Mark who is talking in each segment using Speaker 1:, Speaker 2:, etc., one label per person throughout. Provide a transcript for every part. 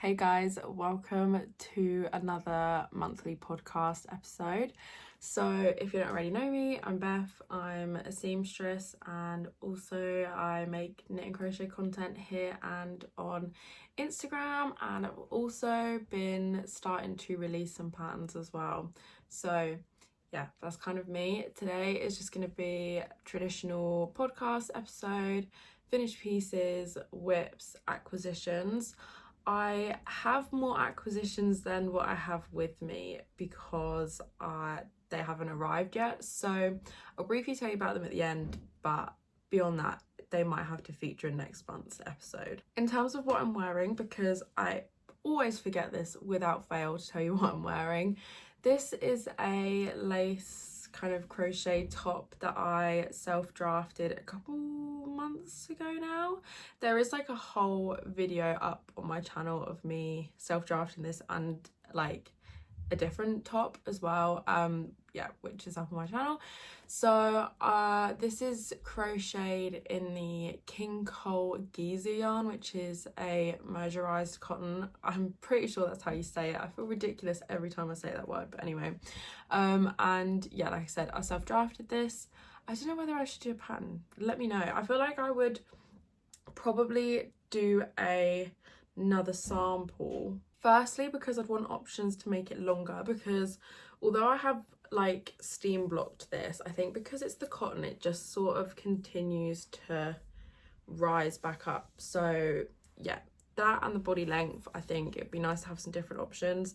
Speaker 1: Hey guys, welcome to another monthly podcast episode. So if you don't already know me, I'm Beth. I'm a seamstress and also I make knit and crochet content here and on Instagram, and I've also been starting to release some patterns as well. So yeah, that's kind of me. Today is just going to be a traditional podcast episode, finished pieces, whips, acquisitions. I have more acquisitions than what I have with me because they haven't arrived yet. So I'll briefly tell you about them at the end, but beyond that, they might have to feature in next month's episode. In terms of what I'm wearing, because I always forget this without fail to tell you what I'm wearing, this is a lace kind of crochet top that I self-drafted a couple months ago now. There is like a whole video up on my channel of me self-drafting this and like a different top as well, which is up on my channel. So this is crocheted in the King Cole Giza yarn, which is a mercerized cotton. I'm pretty sure that's how you say it. I feel ridiculous every time I say that word, but anyway. And yeah, like I said, I self-drafted this. I don't know whether I should do a pattern. Let me know. I feel like I would probably do another sample. Firstly, because I'd want options to make it longer, because although I have like steam blocked this, I think because it's the cotton, it just sort of continues to rise back up. So yeah, that and the body length, I think it'd be nice to have some different options.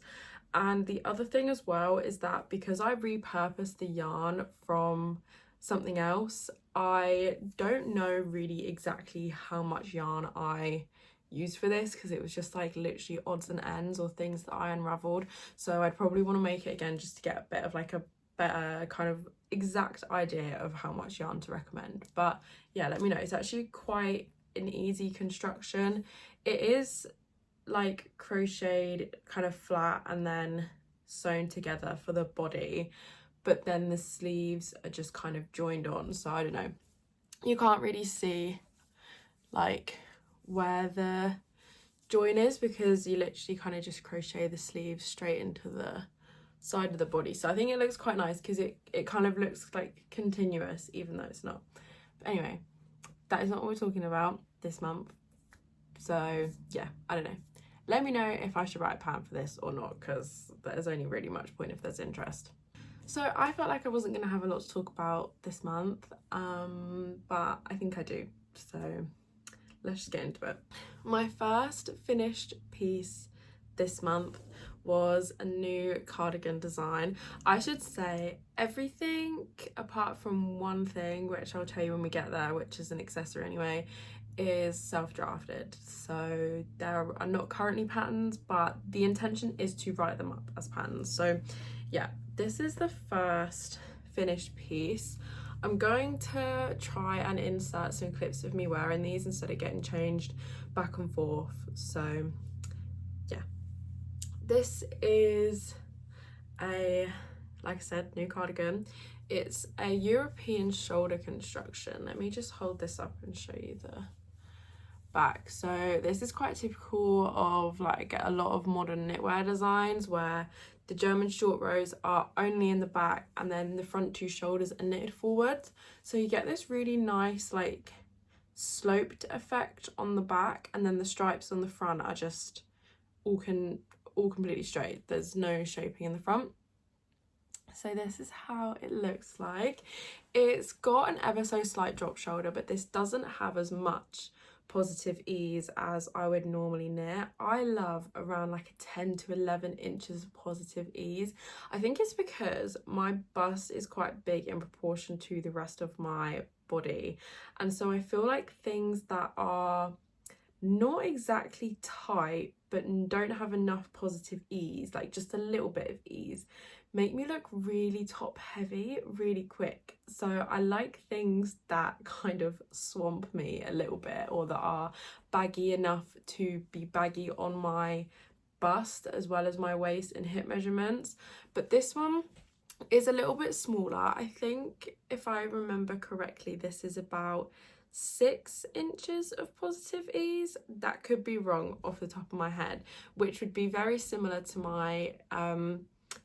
Speaker 1: And the other thing as well is that because I repurposed the yarn from something else, I don't know really exactly how much yarn I used for this, because it was just like literally odds and ends or things that I unraveled. So I'd probably want to make it again just to get a bit of like a better kind of exact idea of how much yarn to recommend. But yeah, let me know. It's actually quite an easy construction. It is like crocheted kind of flat and then sewn together for the body, but then the sleeves are just kind of joined on. So I don't know, you can't really see like where the join is because you literally kind of just crochet the sleeves straight into the side of the body. So I think it looks quite nice because it kind of looks like continuous even though it's not. But anyway, that is not what we're talking about this month. So yeah, I don't know. Let me know if I should write a pattern for this or not, because there's only really much point if there's interest. So I felt like I wasn't going to have a lot to talk about this month, but I think I do. So let's just get into it. My first finished piece this month was a new cardigan design. I should say everything apart from one thing, which I'll tell you when we get there, which is an accessory anyway, is self-drafted. So there are not currently patterns, but the intention is to write them up as patterns. So yeah, this is the first finished piece. I'm going to try and insert some clips of me wearing these instead of getting changed back and forth. So yeah, this is a, like I said, new cardigan. It's a European shoulder construction. Let me just hold this up and show you the back. So this is quite typical of like a lot of modern knitwear designs where the German short rows are only in the back and then the front two shoulders are knitted forwards. So you get this really nice like sloped effect on the back, and then the stripes on the front are just all completely straight. There's no shaping in the front. So this is how it looks like. It's got an ever so slight drop shoulder, but this doesn't have as much positive ease as I would normally knit. I love around like a 10 to 11 inches of positive ease. I think it's because my bust is quite big in proportion to the rest of my body, and so I feel like things that are not exactly tight but don't have enough positive ease, like just a little bit of ease, make me look really top heavy really quick. So I like things that kind of swamp me a little bit, or that are baggy enough to be baggy on my bust as well as my waist and hip measurements. But this one is a little bit smaller. I think if I remember correctly, this is about 6 inches of positive ease. That could be wrong off the top of my head, which would be very similar to my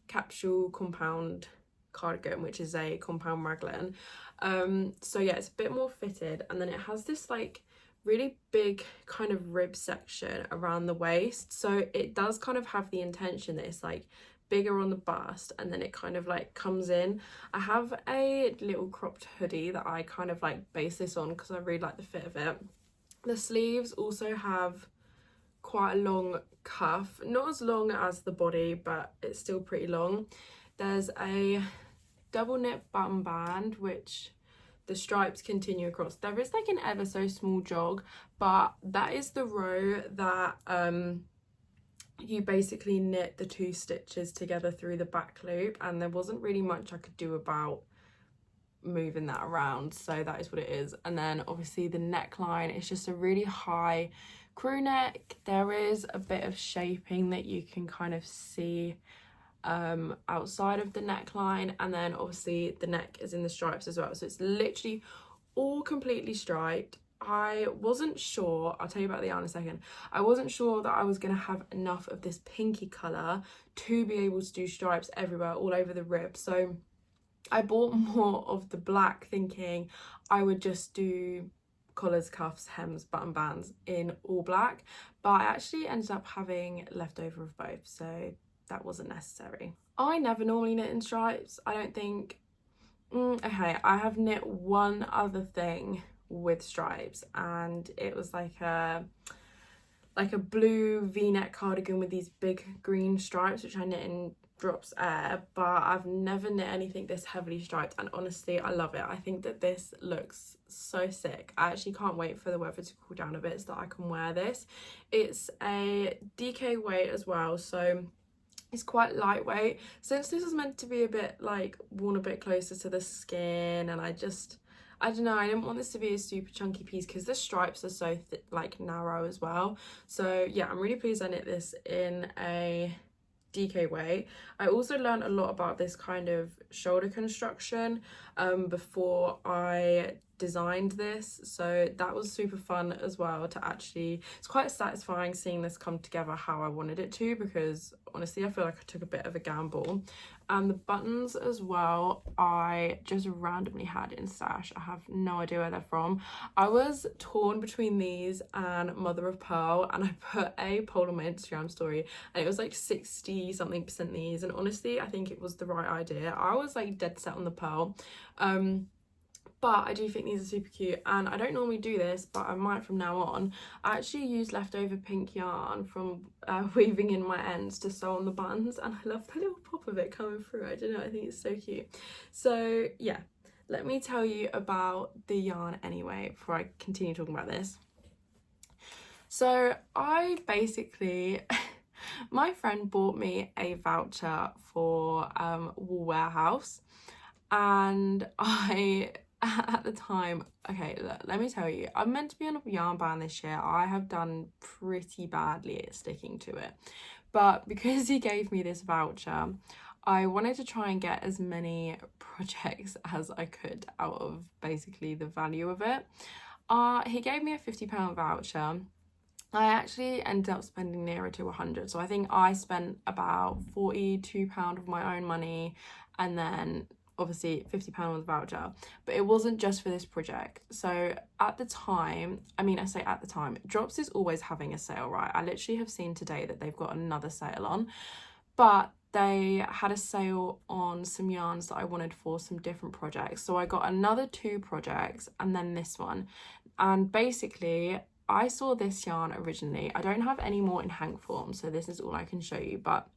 Speaker 1: capsule compound cardigan, which is a compound raglan. So yeah, it's a bit more fitted, and then it has this like really big kind of rib section around the waist, so it does kind of have the intention that it's like bigger on the bust, and then it kind of like comes in. I have a little cropped hoodie that I kind of like base this on because I really like the fit of it. The sleeves also have quite a long cuff, not as long as the body, but it's still pretty long. There's a double knit button band, which the stripes continue across. There is like an ever so small jog, but that is the row that you basically knit the 2 stitches together through the back loop, and there wasn't really much I could do about moving that around, so that is what it is. And then obviously the neckline is just a really high crew neck. There is a bit of shaping that you can kind of see outside of the neckline, and then obviously the neck is in the stripes as well, so it's literally all completely striped. I wasn't sure, I'll tell you about the yarn in a second, I wasn't sure that I was going to have enough of this pinky colour to be able to do stripes everywhere all over the rib, so I bought more of the black, thinking I would just do collars, cuffs, hems, button bands in all black, but I actually ended up having leftover of both, so that wasn't necessary. I never normally knit in stripes, I don't think. Okay, I have knit one other thing with stripes, and it was like a blue v-neck cardigan with these big green stripes, which I knit in Drops Air, but I've never knit anything this heavily striped, and honestly I love it. I think that this looks so sick. I actually can't wait for the weather to cool down a bit so that I can wear this. It's a DK weight as well, so it's quite lightweight. Since this is meant to be a bit like worn a bit closer to the skin, and I don't know, I didn't want this to be a super chunky piece because the stripes are so like narrow as well. So yeah, I'm really pleased I knit this in a DK weight. I also learned a lot about this kind of shoulder construction before I designed this, so that was super fun as well to actually, it's quite satisfying seeing this come together how I wanted it to, because honestly I feel like I took a bit of a gamble. And the buttons as well, I just randomly had in stash. I have no idea where they're from. I was torn between these and Mother of Pearl, and I put a poll on my Instagram story, and it was like 60 something % these, and honestly I think it was the right idea. I was like dead set on the Pearl, but I do think these are super cute, and I don't normally do this, but I might from now on. I actually use leftover pink yarn from weaving in my ends to sew on the buttons, and I love the little pop of it coming through. I don't know, I think it's so cute. So yeah, let me tell you about the yarn anyway before I continue talking about this. So I basically my friend bought me a voucher for Wool Warehouse, and at the time, okay, look, let me tell you, I'm meant to be on a yarn ban this year. I have done pretty badly at sticking to it, but because he gave me this voucher, I wanted to try and get as many projects as I could out of basically the value of it. He gave me a £50 voucher. I actually ended up spending nearer to 100, so I think I spent about £42 of my own money, and then obviously £50 on the voucher, but it wasn't just for this project. So at the time, I mean, I say at the time, Drops is always having a sale, right? I literally have seen today that they've got another sale on, but they had a sale on some yarns that I wanted for some different projects. So I got another 2 projects and then this one, and basically I saw this yarn originally. I don't have any more in hank form, so this is all I can show you, but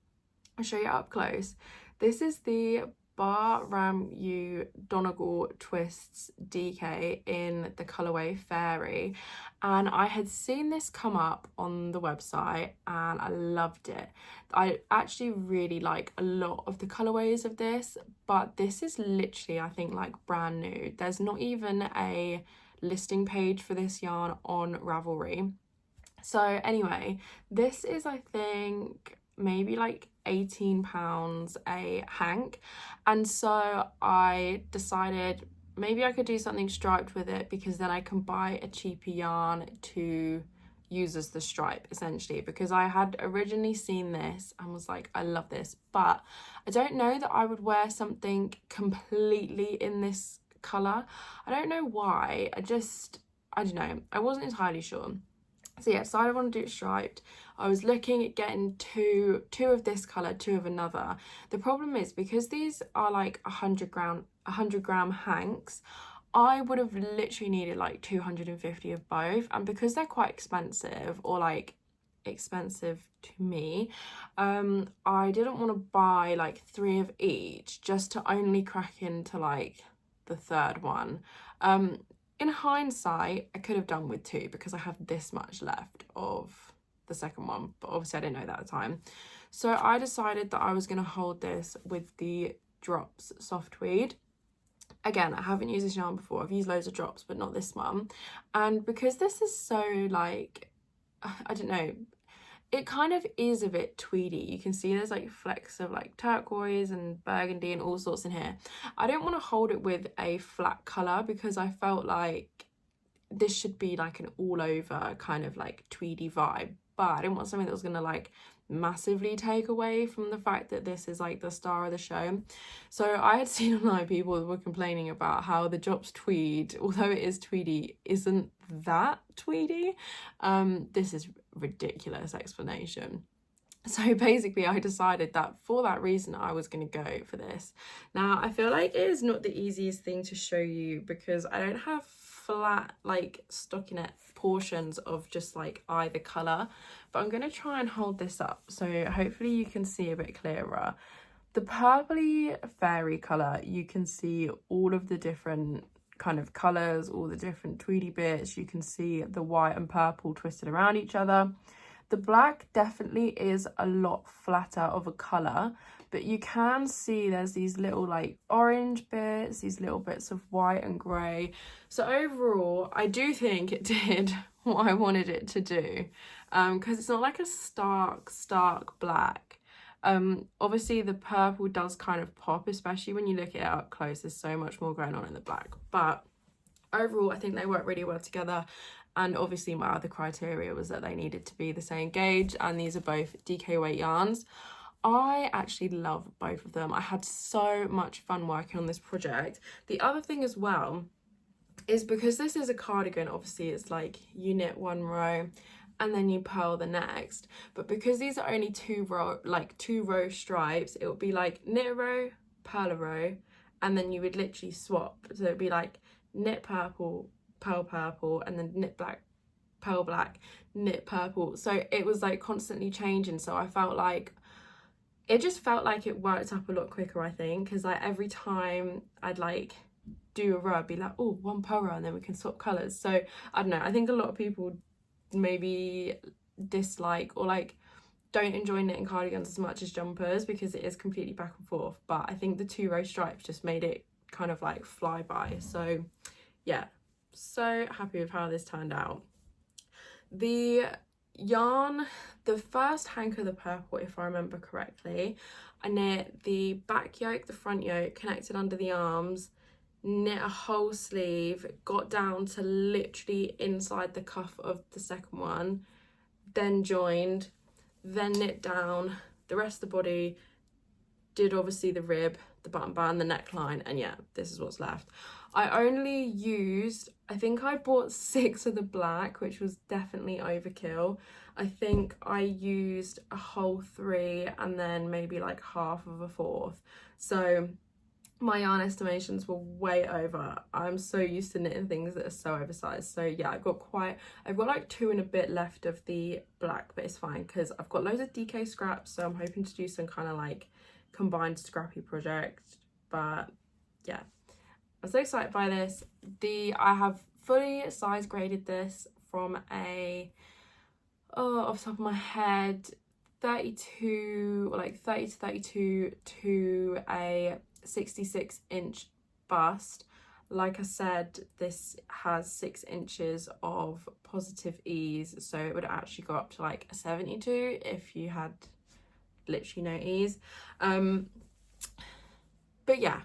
Speaker 1: I'll show you up close. This is the Bar Ram U Donegal Twists DK in the colourway Fairy, and I had seen this come up on the website and I loved it. I actually really like a lot of the colourways of this, but this is literally, I think, like brand new. There's not even a listing page for this yarn on Ravelry. So anyway, this is, I think, maybe like £18 a hank, and so I decided maybe I could do something striped with it, because then I can buy a cheaper yarn to use as the stripe, essentially, because I had originally seen this and was like, I love this, but I don't know that I would wear something completely in this colour. I don't know why. I don't know, I wasn't entirely sure. So yeah, decided I want to do it striped. I was looking at getting two of this colour, two of another. The problem is, because these are like 100 gram hanks, I would have literally needed like 250 of both, and because they're quite expensive, or like expensive to me, I didn't want to buy like 3 of each just to only crack into like the third one. In hindsight, I could have done with 2 because I have this much left of the second one, but obviously I didn't know that at the time. So I decided that I was going to hold this with the Drops soft tweed. Again, I haven't used this yarn before. I've used loads of Drops, but not this one. And because this is so like, I don't know, it kind of is a bit tweedy. You can see there's like flecks of like turquoise and burgundy and all sorts in here. I don't want to hold it with a flat colour, because I felt like this should be like an all over kind of like tweedy vibe, but I didn't want something that was going to like massively take away from the fact that this is like the star of the show. So I had seen online people that were complaining about how the Drops tweed, although it is tweedy, isn't that tweedy. This is ridiculous explanation. So basically I decided that for that reason I was going to go for this. Now I feel like it is not the easiest thing to show you, because I don't have flat like stockinette portions of just like either colour, but I'm going to try and hold this up so hopefully you can see a bit clearer. The purpley fairy colour, you can see all of the different kind of colours, all the different tweedy bits. You can see the white and purple twisted around each other. The black definitely is a lot flatter of a colour, but you can see there's these little like orange bits, these little bits of white and grey. So overall, I do think it did what I wanted it to do, because it's not like a stark black. Obviously the purple does kind of pop, especially when you look at it up close. There's so much more going on in the black, but overall I think they work really well together. And obviously my other criteria was that they needed to be the same gauge, and these are both DK weight yarns. I actually love both of them. I had so much fun working on this project. The other thing as well is, because this is a cardigan, obviously it's like you knit one row and then you purl the next, but because these are only two row stripes, it would be like knit a row, purl a row, and then you would literally swap. So it'd be like knit purple, purl purple, and then knit black, purl black, knit purple. So it was like constantly changing, so I felt like it just felt like it worked up a lot quicker, I think, because like every time I'd like do a row, I'd be like, oh, one purl row and then we can swap colours. So I don't know, I think a lot of people maybe dislike or like don't enjoy knitting cardigans as much as jumpers, because it is completely back and forth, but I think the 2 row stripes just made it kind of like fly by. So yeah, so happy with how this turned out. The yarn, the first hank of the purple, if I remember correctly, I knit the back yoke, the front yoke, connected under the arms, knit a whole sleeve, got down to literally inside the cuff of the second one, then joined, then knit down the rest of the body, did obviously the rib, the button band, the neckline, and yeah, this is what's left. I only used, I think I bought 6 of the black, which was definitely overkill. I think I used a whole 3 and then maybe like half of a 4th. So my yarn estimations were way over. I'm so used to knitting things that are so oversized. So yeah, I've got like 2 and a bit left of the black, but it's fine because I've got loads of DK scraps. So I'm hoping to do some kind of like combined scrappy project. But yeah, I'm so excited by this. I have fully size graded this from a, off the top of my head, 32, like 30 to 32 to a 66-inch bust. Like I said, this has 6 inches of positive ease, so it would actually go up to like a 72 if you had literally no ease. But yeah,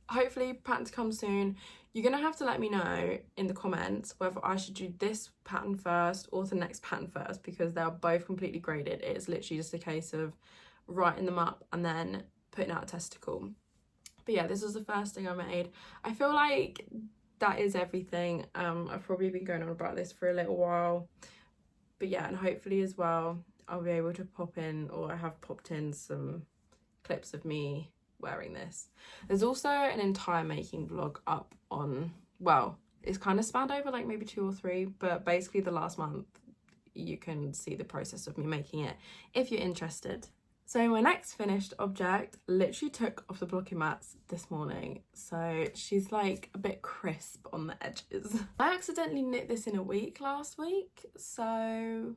Speaker 1: hopefully pattern to come soon. You're gonna have to let me know in the comments whether I should do this pattern first or the next pattern first, because they're both completely graded. It's literally just a case of writing them up and then putting out a testicle. But yeah, this was the first thing I made. I feel like that is everything. I've probably been going on about this for a little while, but yeah, and hopefully as well I'll be able to pop in, or I have popped in, some clips of me wearing this. There's also an entire making vlog up on, well, it's kind of spanned over like maybe 2 or 3, but basically the last month you can see the process of me making it if you're interested. So my next finished object literally took off the blocking mats this morning, so she's like a bit crisp on the edges. I accidentally knit this in a week last week, so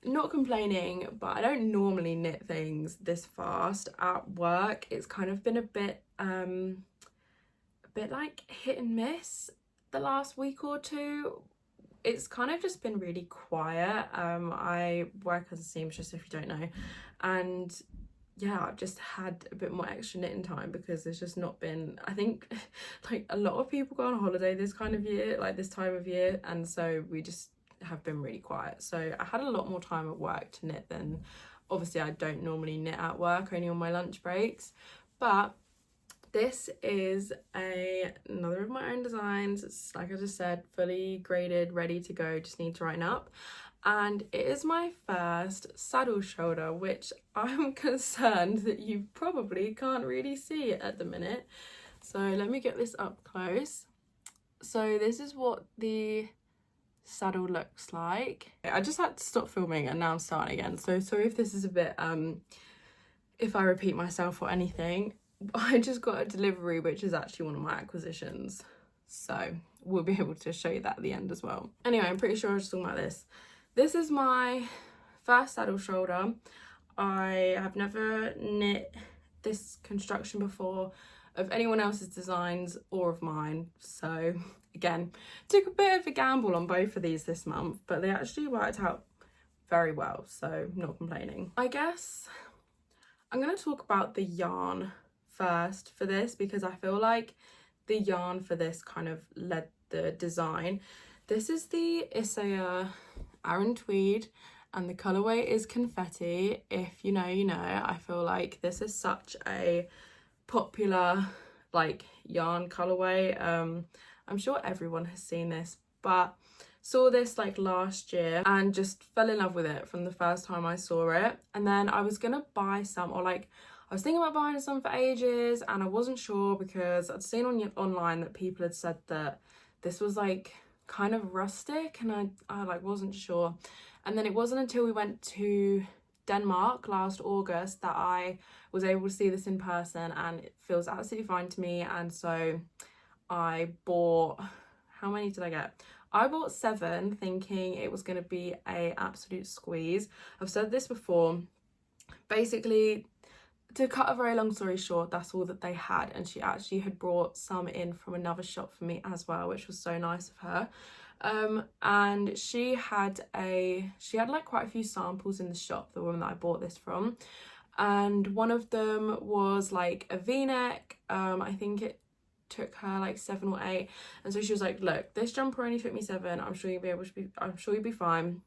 Speaker 1: not complaining, but I don't normally knit things this fast at work. It's kind of been a bit like hit and miss the last week or two. It's kind of just been really quiet. I work as a seamstress, if you don't know, and yeah, I've just had a bit more extra knitting time because there's just not been, I think like a lot of people go on holiday this kind of year, like this time of year, and so we just have been really quiet. So I had a lot more time at work to knit than, obviously I don't normally knit at work, only on my lunch breaks. But this is another of my own designs. It's, like I just said, fully graded, ready to go, just need to write up. And it is my first saddle shoulder, which I'm concerned that you probably can't really see it at the minute. So let me get this up close. So this is what the saddle looks like. I just had to stop filming and now I'm starting again, so sorry if this is a bit if I repeat myself or anything. I just got a delivery which is actually one of my acquisitions, so we'll be able to show you that at the end as well. Anyway, I'm pretty sure I was just talking about this. This is my first saddle shoulder. I have never knit this construction before of anyone else's designs or of mine, so again, took a bit of a gamble on both of these this month, but they actually worked out very well, so not complaining. I guess I'm going to talk about the yarn first for this, because I feel like the yarn for this kind of led the design. This is the Isager Aran Tweed, and the colourway is Confetti. If you know, you know. I feel like this is such a popular like yarn colourway. I'm sure everyone has seen this, but saw this like last year and just fell in love with it from the first time I saw it. And then I was gonna buy some, or like I was thinking about buying some for ages, and I wasn't sure because I'd seen online that people had said that this was like kind of rustic, and I like wasn't sure. And then it wasn't until we went to Denmark last August that I was able to see this in person, and it feels absolutely fine to me. And so I bought, how many did I get? I bought 7 thinking it was going to be a absolute squeeze. I've said this before, basically to cut a very long story short, that's all that they had, and she actually had brought some in from another shop for me as well, which was so nice of her. And she had like quite a few samples in the shop, the woman that I bought this from, and one of them was like a v-neck. I think it took her like 7 or 8, and so she was like, look, this jumper only took me 7, I'm sure you'll be fine.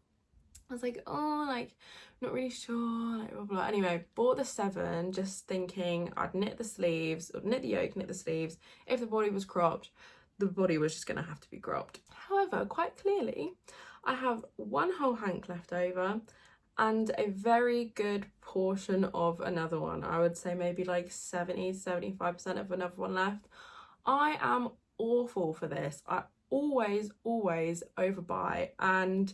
Speaker 1: I was like, oh, like not really sure, like blah blah. Anyway, bought the 7 just thinking I'd knit the sleeves, or knit the yoke, knit the sleeves. If the body was cropped, the body was just gonna have to be cropped. However, quite clearly I have 1 whole hank left over and a very good portion of another one. I would say maybe like 70-75% of another one left. I am awful for this. I always overbuy, and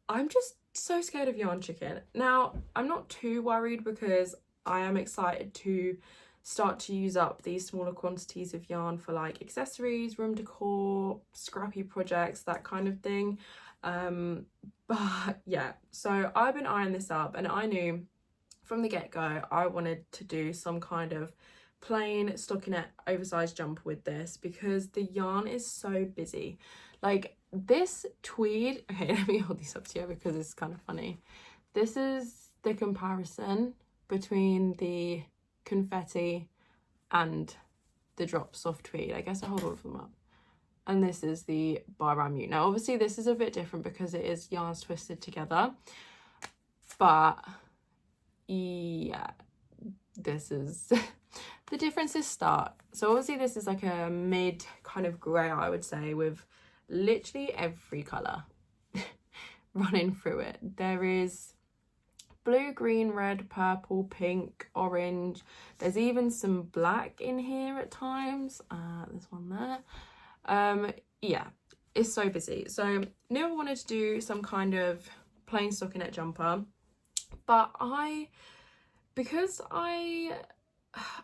Speaker 1: I'm just so scared of yarn chicken. Now, I'm not too worried because I am excited to start to use up these smaller quantities of yarn for like accessories, room decor, scrappy projects, that kind of thing. But yeah, so I've been eyeing this up, and I knew from the get-go I wanted to do some kind of plain stockinette oversized jumper with this, because the yarn is so busy. Like this tweed, okay, let me hold these up to you because it's kind of funny. This is the comparison between the Confetti and the drop soft tweed. I guess I'll hold all of them up. and this is the Bar Mute. Now obviously this is a bit different because it is yarns twisted together, but yeah, this is the difference is stark. So obviously this is like a mid kind of grey, I would say, with literally every colour running through it. There is blue, green, red, purple, pink, orange. There's even some black in here at times. There's one there. Yeah, it's so busy. So knew I wanted to do some kind of plain stockinette jumper, but because I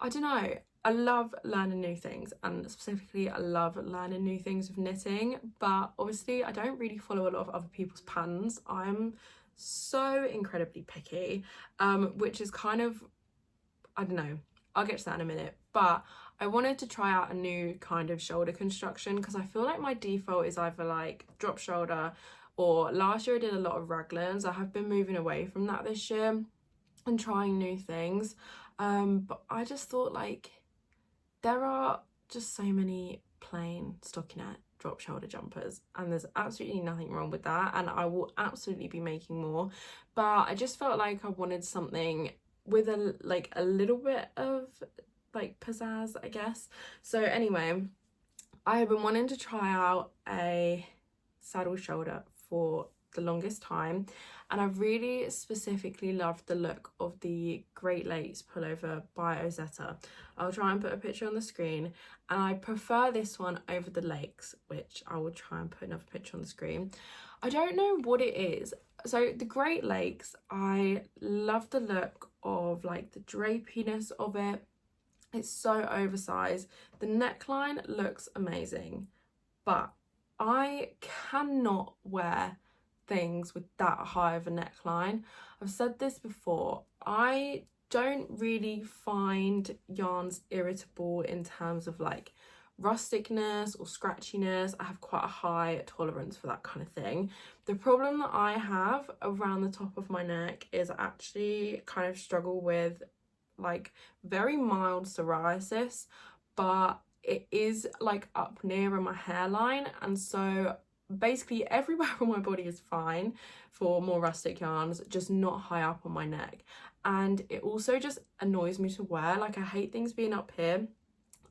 Speaker 1: don't know, I love learning new things, and specifically I love learning new things with knitting, but obviously I don't really follow a lot of other people's patterns. I'm so incredibly picky, which is kind of, I don't know, I'll get to that in a minute, but I wanted to try out a new kind of shoulder construction because I feel like my default is either like drop shoulder, or last year I did a lot of raglans. I have been moving away from that this year and trying new things, but I just thought like there are just so many plain stockinette drop shoulder jumpers and there's absolutely nothing wrong with that, and I will absolutely be making more, but I just felt like I wanted something with a little bit of like pizzazz, I guess. So anyway, I have been wanting to try out a saddle shoulder for the longest time, and I really specifically loved the look of the Great Lakes pullover by Ozetta. I'll try and put a picture on the screen, and I prefer this one over the lakes, which I will try and put another picture on the screen. I don't know what it is. So the Great Lakes, I love the look of like the drapiness of it. It's so oversized. The neckline looks amazing, but I cannot wear things with that high of a neckline. I've said this before, I don't really find yarns irritable in terms of like rusticness or scratchiness. I have quite a high tolerance for that kind of thing. The problem that I have around the top of my neck is I actually kind of struggle with like very mild psoriasis, but it is like up near my hairline, and so basically everywhere on my body is fine for more rustic yarns, just not high up on my neck. And it also just annoys me to wear. Like I hate things being up here.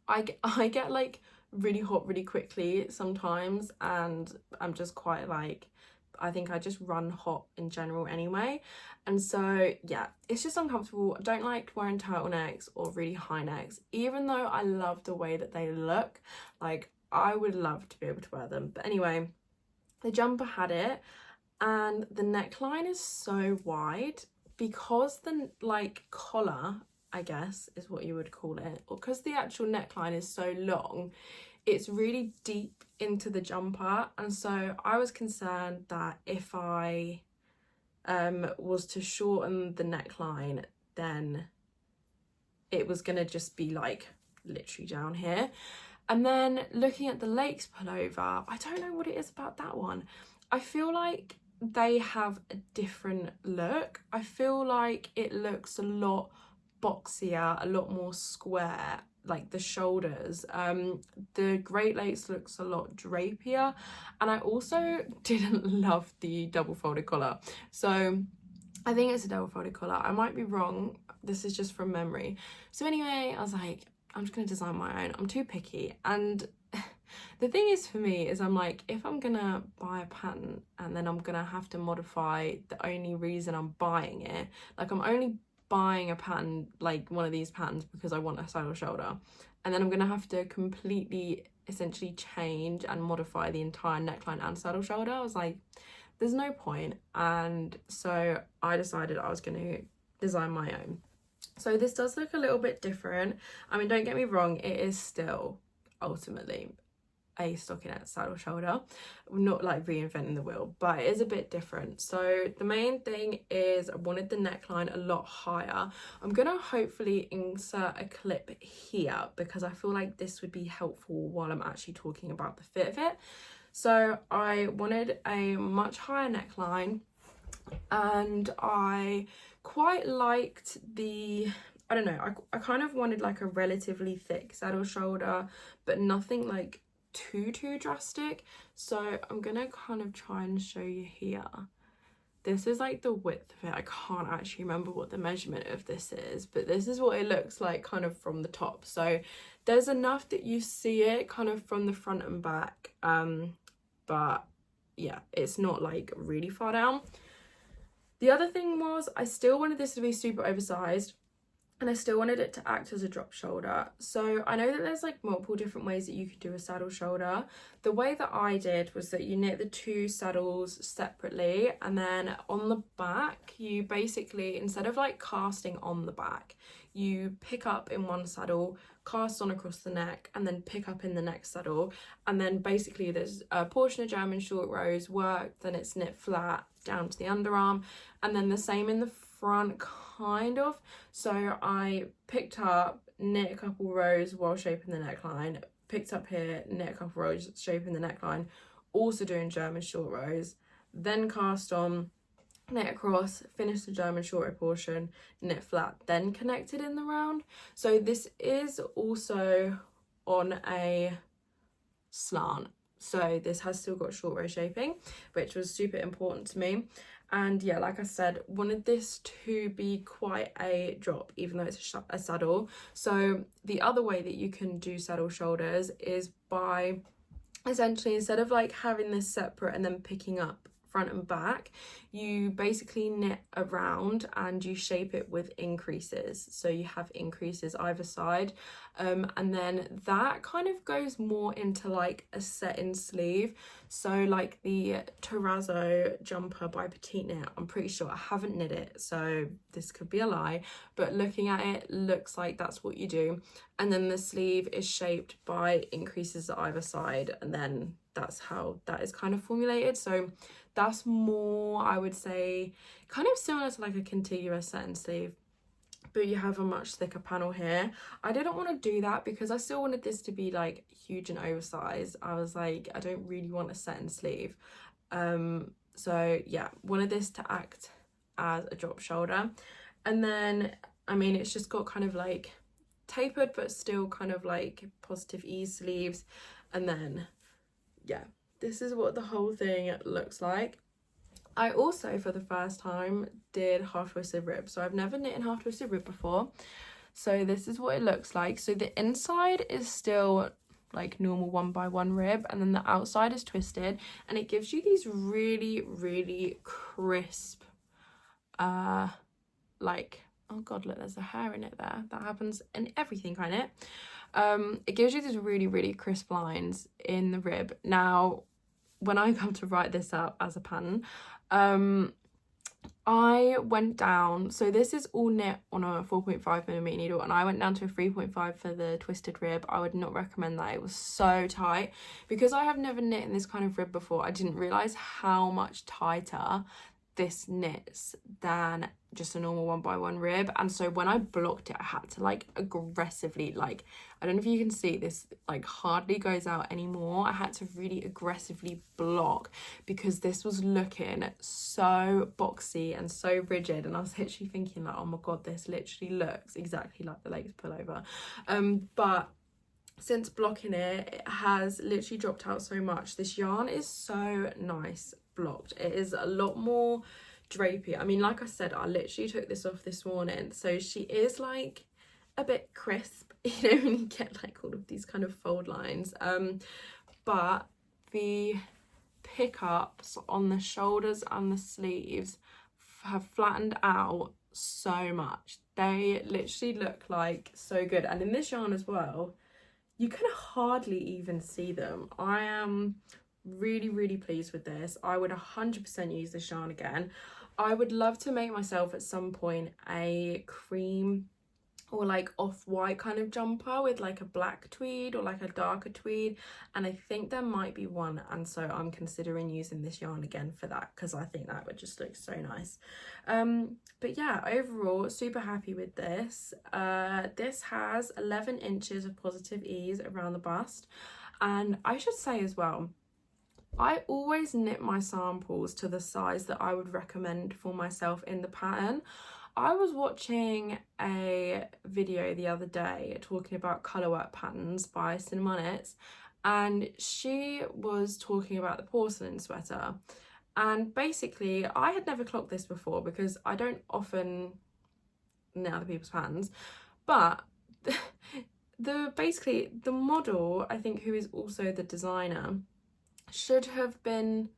Speaker 1: I get like really hot really quickly sometimes, and I'm just quite like, I think I just run hot in general anyway, and so yeah, it's just uncomfortable. I don't like wearing turtlenecks or really high necks, even though I love the way that they look. Like I would love to be able to wear them. But anyway, the jumper had it, and the neckline is so wide because the like collar, I guess is what you would call it, or because the actual neckline is so long, it's really deep into the jumper. And so I was concerned that if I was to shorten the neckline, then it was gonna just be like literally down here. And then looking at the Lakes pullover, I don't know what it is about that one. I feel like they have a different look. I feel like it looks a lot boxier, a lot more square, like the shoulders. The Great Lakes looks a lot drapier, and I also didn't love the double folded collar. So I think it's a double folded collar. I might be wrong. This is just from memory. So anyway, I was like, I'm just gonna design my own. I'm too picky. And the thing is for me is I'm like, if I'm gonna buy a pattern and then I'm gonna have to modify the only reason I'm buying it, like I'm only buying a pattern, like one of these patterns, because I want a saddle shoulder, and then I'm gonna have to completely essentially change and modify the entire neckline and saddle shoulder. I was like, there's no point. And so I decided I was gonna design my own. So this does look a little bit different. I mean, don't get me wrong, it is still ultimately a stockinette saddle shoulder. I'm not like reinventing the wheel, but it is a bit different. So the main thing is I wanted the neckline a lot higher. I'm gonna hopefully insert a clip here because I feel like this would be helpful while I'm actually talking about the fit of it. So I wanted a much higher neckline, and I quite liked the, I don't know, I kind of wanted like a relatively thick saddle shoulder, but nothing like too drastic. So I'm gonna kind of try and show you here. This is like the width of it. I can't actually remember what the measurement of this is, but this is what it looks like kind of from the top. So there's enough that you see it kind of from the front and back, but yeah, it's not like really far down. The other thing was, I still wanted this to be super oversized, and I still wanted it to act as a drop shoulder. So I know that there's like multiple different ways that you could do a saddle shoulder. The way that I did was that you knit the two saddles separately, and then on the back you basically, instead of like casting on the back, you pick up in one saddle, cast on across the neck, and then pick up in the next saddle. And then basically there's a portion of German short rows worked, then it's knit flat down to the underarm, and then the same in the front kind of. So I picked up, knit a couple rows while shaping the neckline, picked up here, knit a couple rows shaping the neckline, also doing German short rows, then cast on, knit across, finish the German short row portion, knit flat, then connected in the round. So this is also on a slant, so this has still got short row shaping, which was super important to me. And yeah, like I said, wanted this to be quite a drop, even though it's a saddle. So the other way that you can do saddle shoulders is by essentially, instead of like having this separate and then picking up front and back, you basically knit around and you shape it with increases. So you have increases either side, and then that kind of goes more into like a set-in sleeve. So like the terrazzo jumper by Petiteknit, I'm pretty sure, I haven't knit it, so this could be a lie, but looking at it, looks like that's what you do. And then the sleeve is shaped by increases at either side, and then that's how that is kind of formulated. So that's more, I would say, kind of similar to like a contiguous set-in sleeve, but you have a much thicker panel here. I didn't want to do that because I still wanted this to be like huge and oversized. I was like, I don't really want a set-in sleeve. So yeah, wanted this to act as a drop shoulder. And then, I mean, it's just got kind of like tapered but still kind of like positive ease sleeves. And then yeah, this is what the whole thing looks like. I also, for the first time, did half twisted rib. So I've never knit in half twisted rib before. So this is what it looks like. So the inside is still like normal 1x1 rib, and then the outside is twisted, and it gives you these really crisp, like, oh god, look, there's a hair in it there. That happens in everything I knit. It gives you these really crisp lines in the rib. Now, when I come to write this up as a pattern, I went down, so this is all knit on a 4.5mm needle, and I went down to a 3.5 for the twisted rib. I would not recommend that. It was so tight. Because I have never knit in this kind of rib before, I didn't realise how much tighter this knits than just a normal 1x1 rib. And so when I blocked it, I had to like aggressively, like, I don't know if you can see this, like hardly goes out anymore. I had to really aggressively block because this was looking so boxy and so rigid, and I was literally thinking like, oh my god, this literally looks exactly like the Lakes pullover. But since blocking it, it has literally dropped out so much. This yarn is so nice blocked. It is a lot more drapey. I mean, like I said, I literally took this off this morning, so she is like a bit crisp, you know, when you get like all of these kind of fold lines. But the pickups on the shoulders and the sleeves have flattened out so much. They literally look like so good, and in this yarn as well, you can hardly even see them. I am really pleased with this. I would 100% use this yarn again. I would love to make myself at some point a cream or like off-white kind of jumper with like a black tweed or like a darker tweed, and I think there might be one, and so I'm considering using this yarn again for that because I think that would just look so nice. But yeah, overall super happy with this. This has 11 inches of positive ease around the bust, and I should say as well, I always knit my samples to the size that I would recommend for myself in the pattern. I was watching a video the other day talking about colourwork patterns by Cinema Knits, and she was talking about the porcelain sweater. And basically, I had never clocked this before because I don't often knit other people's patterns, but basically the model, I think, who is also the designer, should have been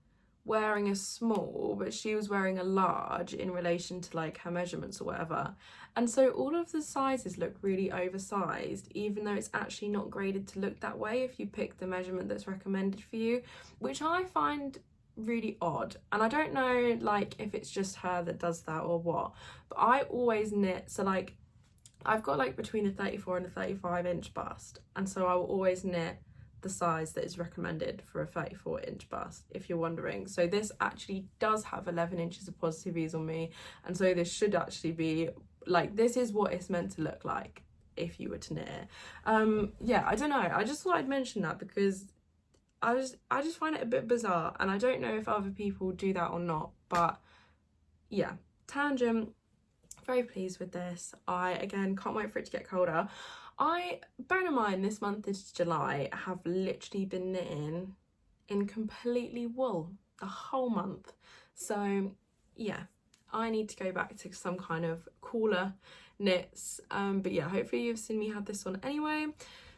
Speaker 1: wearing a small, but she was wearing a large in relation to like her measurements or whatever. And so all of the sizes look really oversized, even though it's actually not graded to look that way if you pick the measurement that's recommended for you, which I find really odd. And I don't know like if it's just her that does that or what, but I always knit, so like I've got like between a 34 and a 35 inch bust, and so I will always knit the size that is recommended for a 34 inch bust, if you're wondering. So this actually does have 11 inches of positive ease on me, and so this should actually be like, this is what it's meant to look like if you were to knit it. Yeah, I don't know, I just thought I'd mention that because I just find it a bit bizarre, and I don't know if other people do that or not. But yeah, tangent, very pleased with this. I again can't wait for it to get colder. Bear in mind, this month is July, I have literally been knitting in completely wool the whole month. So yeah, I need to go back to some kind of cooler knits. But yeah, hopefully you've seen me have this on anyway.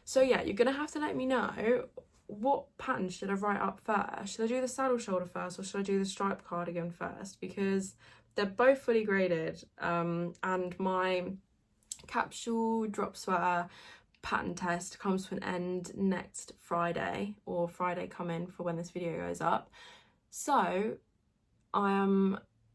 Speaker 1: So yeah, you're gonna have to let me know, what pattern should I write up first? Should I do the saddle shoulder first, or should I do the striped cardigan first? Because they're both fully graded, and my Capsule Drop Sweater pattern test comes to an end next Friday, or Friday coming for when this video goes up. So I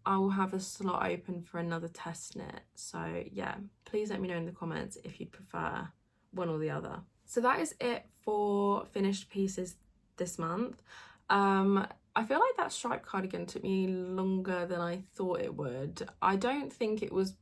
Speaker 1: will have a slot open for another test knit. So yeah, please let me know in the comments if you'd prefer one or the other. So that is it for finished pieces this month. I feel like that striped cardigan took me longer than I thought it would. I don't think it was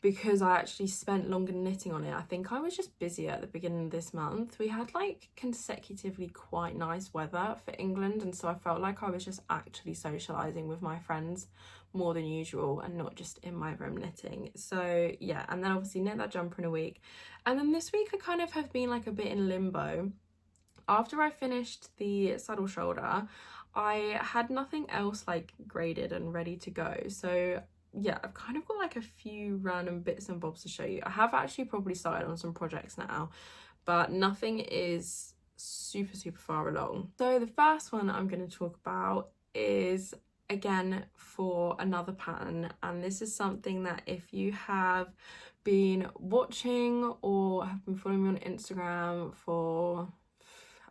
Speaker 1: because I actually spent longer knitting on it. I think I was just busier at the beginning of this month. We had like consecutively quite nice weather for England, and so I felt like I was just actually socialising with my friends more than usual and not just in my room knitting. So yeah, and then obviously knit that jumper in a week. And then this week I kind of have been like a bit in limbo. After I finished the saddle shoulder, I had nothing else like graded and ready to go. So yeah, I've kind of got like a few random bits and bobs to show you. I have actually probably started on some projects now, but nothing is super far along. So the first one I'm going to talk about is again for another pattern, and this is something that if you have been watching or have been following me on Instagram for,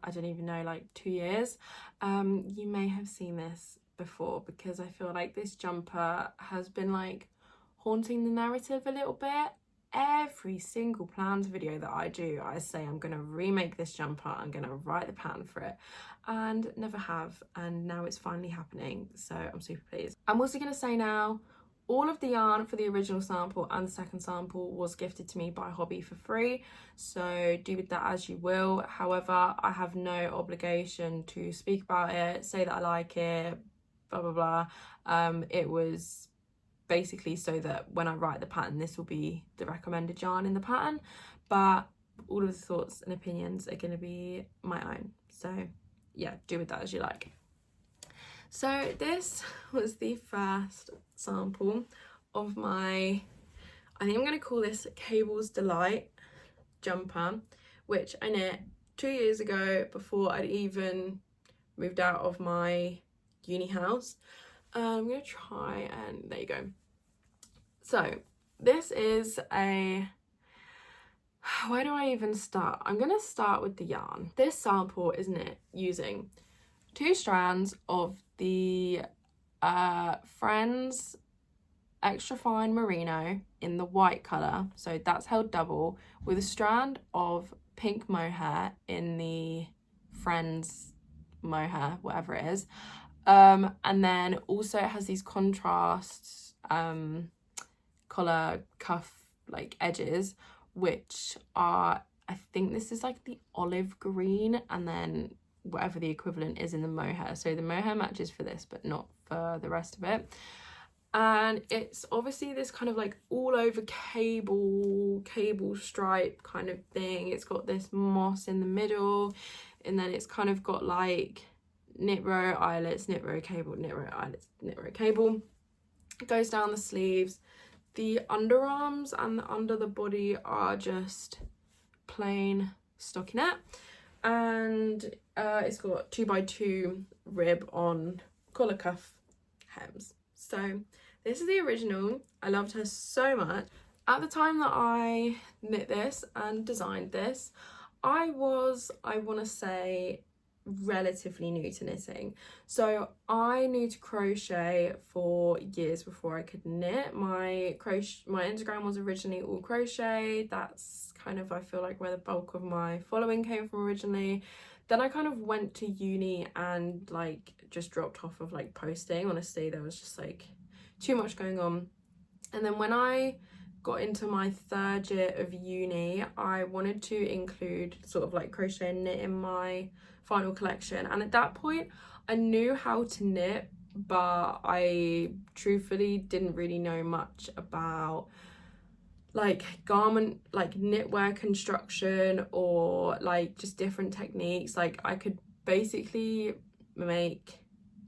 Speaker 1: I don't even know, like 2 years, you may have seen this before, because I feel like this jumper has been like haunting the narrative a little bit. Every single planned video that I do, I say I'm gonna remake this jumper, I'm gonna write the pattern for it, and never have, and now it's finally happening, so I'm super pleased. I'm also gonna say now, all of the yarn for the original sample and the second sample was gifted to me by Hobbii for free, so do with that as you will. However, I have no obligation to speak about it, say that I like it, blah blah blah. It was basically so that when I write the pattern, this will be the recommended yarn in the pattern, but all of the thoughts and opinions are going to be my own, so yeah, do with that as you like. So this was the first sample of my, I think I'm going to call this Cable's Delight jumper, which I knit 2 years ago before I'd even moved out of my uni house. I'm gonna try and there you go. So this is a, where do I even start? I'm gonna start with the yarn. This sample is knit using 2 strands of the Friends Extra Fine Merino in the white colour, so that's held double, with a strand of pink mohair in the Friends mohair, whatever it is. And then also it has these contrast collar cuff like edges, which are, I think this is like the olive green, and then whatever the equivalent is in the mohair. So the mohair matches for this, but not for the rest of it. And it's obviously this kind of like all over cable stripe kind of thing. It's got this moss in the middle. and then it's kind of got like knit row, eyelets, knit row, cable, knit row, eyelets, knit row, cable. It goes down the sleeves. The underarms and the under the body are just plain stockinette, and it's got 2x2 rib on collar cuff hems. So this is the original. I loved her so much. At the time that I knit this and designed this, I want to say, relatively new to knitting. So I knew to crochet for years before I could knit. My Instagram was originally all crochet. That's kind of, I feel like, where the bulk of my following came from originally. Then I kind of went to uni and like just dropped off of like posting. Honestly, there was just like too much going on. And then when I got into my 3rd year of uni, I wanted to include sort of like crochet and knit in my final collection. And at that point I knew how to knit, but I truthfully didn't really know much about like garment, like knitwear construction, or like just different techniques. Like I could basically make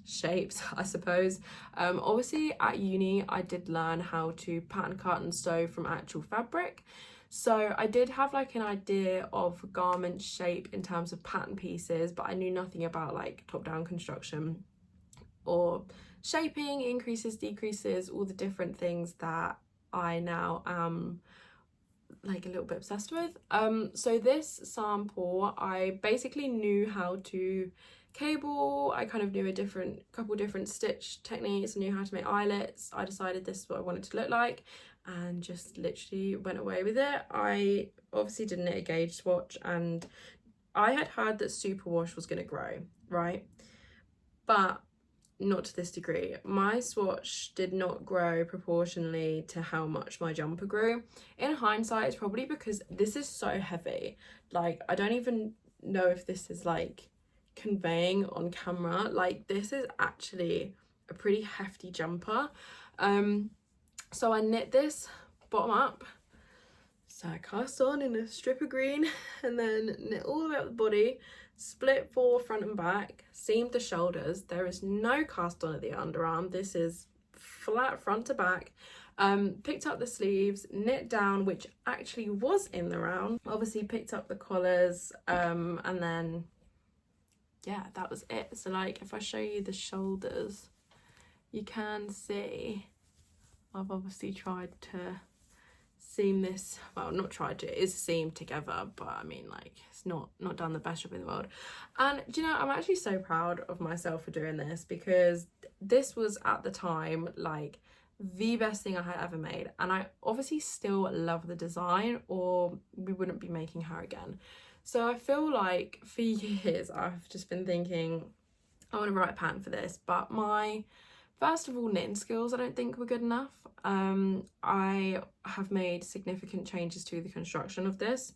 Speaker 1: shapes, I suppose. Obviously at uni I did learn how to pattern cut and sew from actual fabric, so I did have like an idea of garment shape in terms of pattern pieces, but I knew nothing about like top-down construction or shaping, increases, decreases, all the different things that I now am like a little bit obsessed with. So this sample, I basically knew how to cable. I kind of knew couple different stitch techniques. I knew how to make eyelets. I decided this is what I wanted to look like and just literally went away with it. I obviously did knit a gauge swatch, and I had heard that superwash was going to grow, right? But not to this degree. My swatch did not grow proportionally to how much my jumper grew. In hindsight, it's probably because this is so heavy. Like, I don't even know if this is like conveying on camera. Like, this is actually a pretty hefty jumper. So I knit this bottom up. So I cast on in a strip of green and then knit all the way up the body, split for front and back, seamed the shoulders. There is no cast on at the underarm. This is flat front to back. Picked up the sleeves, knit down, which actually was in the round. Obviously picked up the collars, and then yeah, that was it. So like if I show you the shoulders, you can see I've obviously tried to seam this, well, not tried to, it is seamed together, but I mean, like, it's not done the best job in the world. And do you know, I'm actually so proud of myself for doing this, because this was at the time like the best thing I had ever made, and I obviously still love the design, or we wouldn't be making her again. So I feel like for years I've just been thinking I want to write a pattern for this, but my first of all knitting skills I don't think were good enough. I have made significant changes to the construction of this.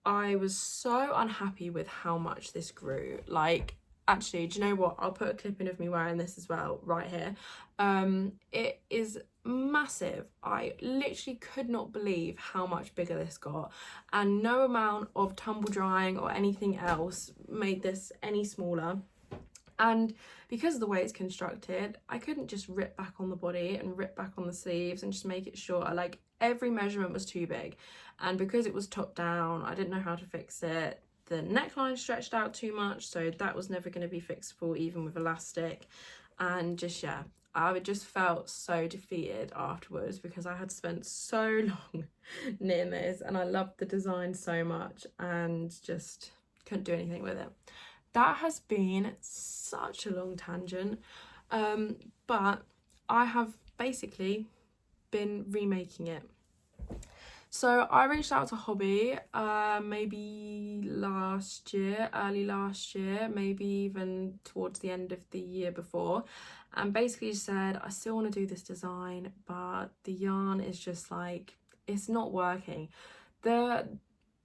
Speaker 1: I was so unhappy with how much this grew. Like, actually, do you know what? I'll put a clip in of me wearing this as well right here. It is massive. I literally could not believe how much bigger this got, and no amount of tumble drying or anything else made this any smaller. And because of the way it's constructed, I couldn't just rip back on the body and rip back on the sleeves and just make it shorter. Like, every measurement was too big. And because it was top down, I didn't know how to fix it. The neckline stretched out too much, so that was never going to be fixable, even with elastic. And just, yeah, I just felt so defeated afterwards, because I had spent so long knitting this and I loved the design so much and just couldn't do anything with it. That has been such a long tangent, but I have basically been remaking it. So I reached out to Hobbii maybe last year, early last year, maybe even towards the end of the year before, and basically said, I still want to do this design, but the yarn is just like, it's not working. The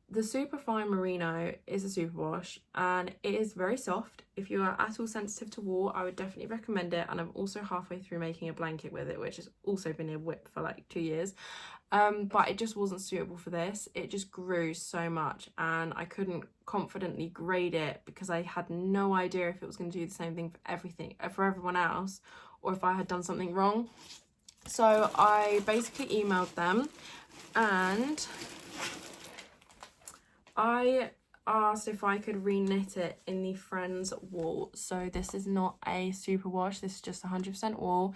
Speaker 1: the Superfine Merino is a superwash and it is very soft. If you are at all sensitive to wool, I would definitely recommend it. And I'm also halfway through making a blanket with it, which has also been a whip for like 2 years. But it just wasn't suitable for this. It just grew so much and I couldn't confidently grade it because I had no idea if it was going to do the same thing for everyone else, or if I had done something wrong. So I basically emailed them and I asked if I could re-knit it in the Friends wool. So this is not a superwash, this is just 100% wool.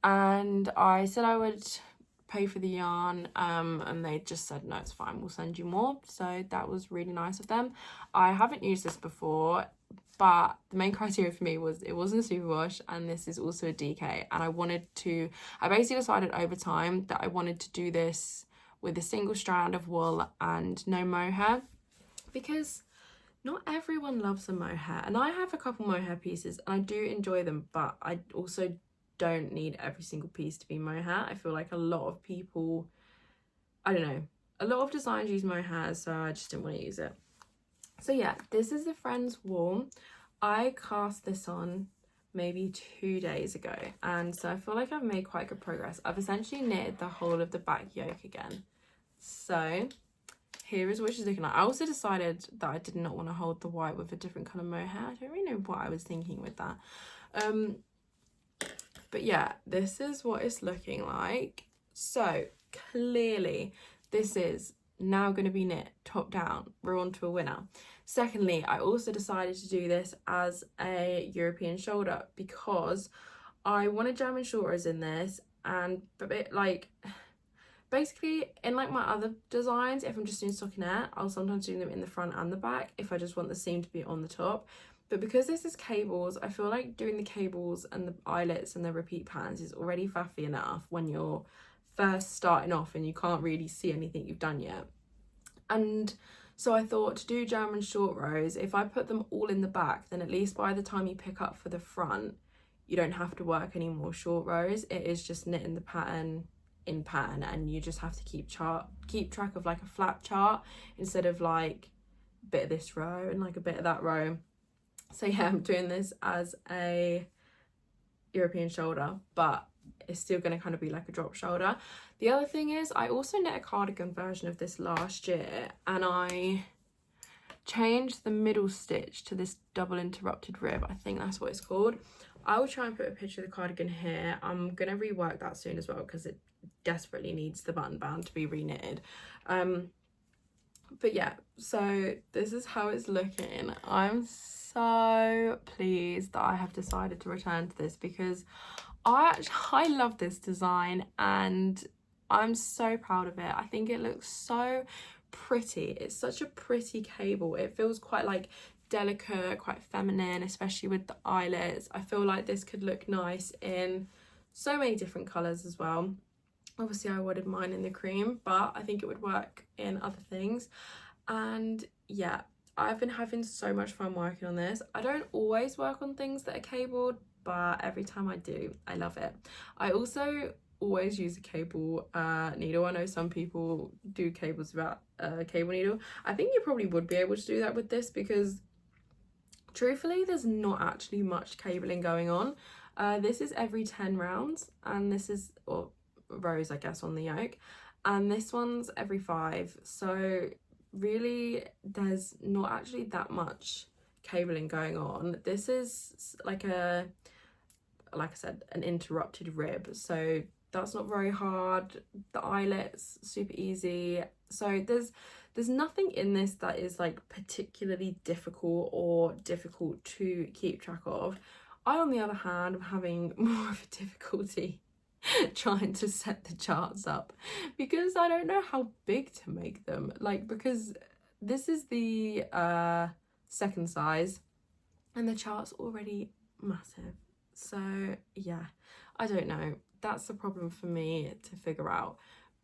Speaker 1: And I said I would pay for the yarn, and they just said no, it's fine, we'll send you more. So that was really nice of them. I haven't used this before, but the main criteria for me was it wasn't a superwash and this is also a DK. And I basically decided over time that I wanted to do this with a single strand of wool and no mohair, because not everyone loves a mohair, and I have a couple mohair pieces and I do enjoy them, but I also don't need every single piece to be mohair. I feel like a lot of people, I don't know, a lot of designers use mohair, so I just didn't want to use it. So yeah, this is the Friends wool. I cast this on maybe 2 days ago, and so I feel like I've made quite good progress. I've essentially knitted the whole of the back yoke again. So here is what she's looking like. I also decided that I did not want to hold the white with a different colour mohair. I don't really know what I was thinking with that. But yeah, this is what it's looking like. So clearly this is now going to be knit top down. We're on to a winner. Secondly, I also decided to do this as a European shoulder because I wanted German shoulders in this, and a bit like, basically in like my other designs, if I'm just doing stockinette, I'll sometimes do them in the front and the back if I just want the seam to be on the top. But because this is cables, I feel like doing the cables and the eyelets and the repeat patterns is already faffy enough when you're first starting off and you can't really see anything you've done yet. And so I thought, to do German short rows, if I put them all in the back, then at least by the time you pick up for the front, you don't have to work any more short rows. It is just knitting the pattern in pattern, and you just have to keep track of like a flap chart instead of like a bit of this row and like a bit of that row. So yeah, I'm doing this as a European shoulder, but it's still going to kind of be like a drop shoulder. The other thing is, I also knit a cardigan version of this last year, and I changed the middle stitch to this double interrupted rib. I think that's what it's called. I will try and put a picture of the cardigan here. I'm going to rework that soon as well because it desperately needs the button band to be reknitted. But yeah, so this is how it's looking. I'm so pleased that I have decided to return to this because I love this design and I'm so proud of it. I think it looks so pretty. It's such a pretty cable. It feels quite like delicate, quite feminine, especially with the eyelets. I feel like this could look nice in so many different colours as well. Obviously I wanted mine in the cream, but I think it would work in other things. And yeah, I've been having so much fun working on this. I don't always work on things that are cabled, but every time I do, I love it. I also always use a cable needle. I know some people do cables without a cable needle. I think you probably would be able to do that with this because truthfully there's not actually much cabling going on. This is every 10 rounds, and this is, or rows I guess, on the yoke, and this one's every 5, so really there's not actually that much cabling going on. This is like I said, an interrupted rib, so that's not very hard. The eyelets super easy, so there's nothing in this that is like particularly difficult or difficult to keep track of. I, on the other hand, am having more of a difficulty trying to set the charts up because I don't know how big to make them, like, because this is the second size and the chart's already massive. So yeah, I don't know, that's the problem for me to figure out.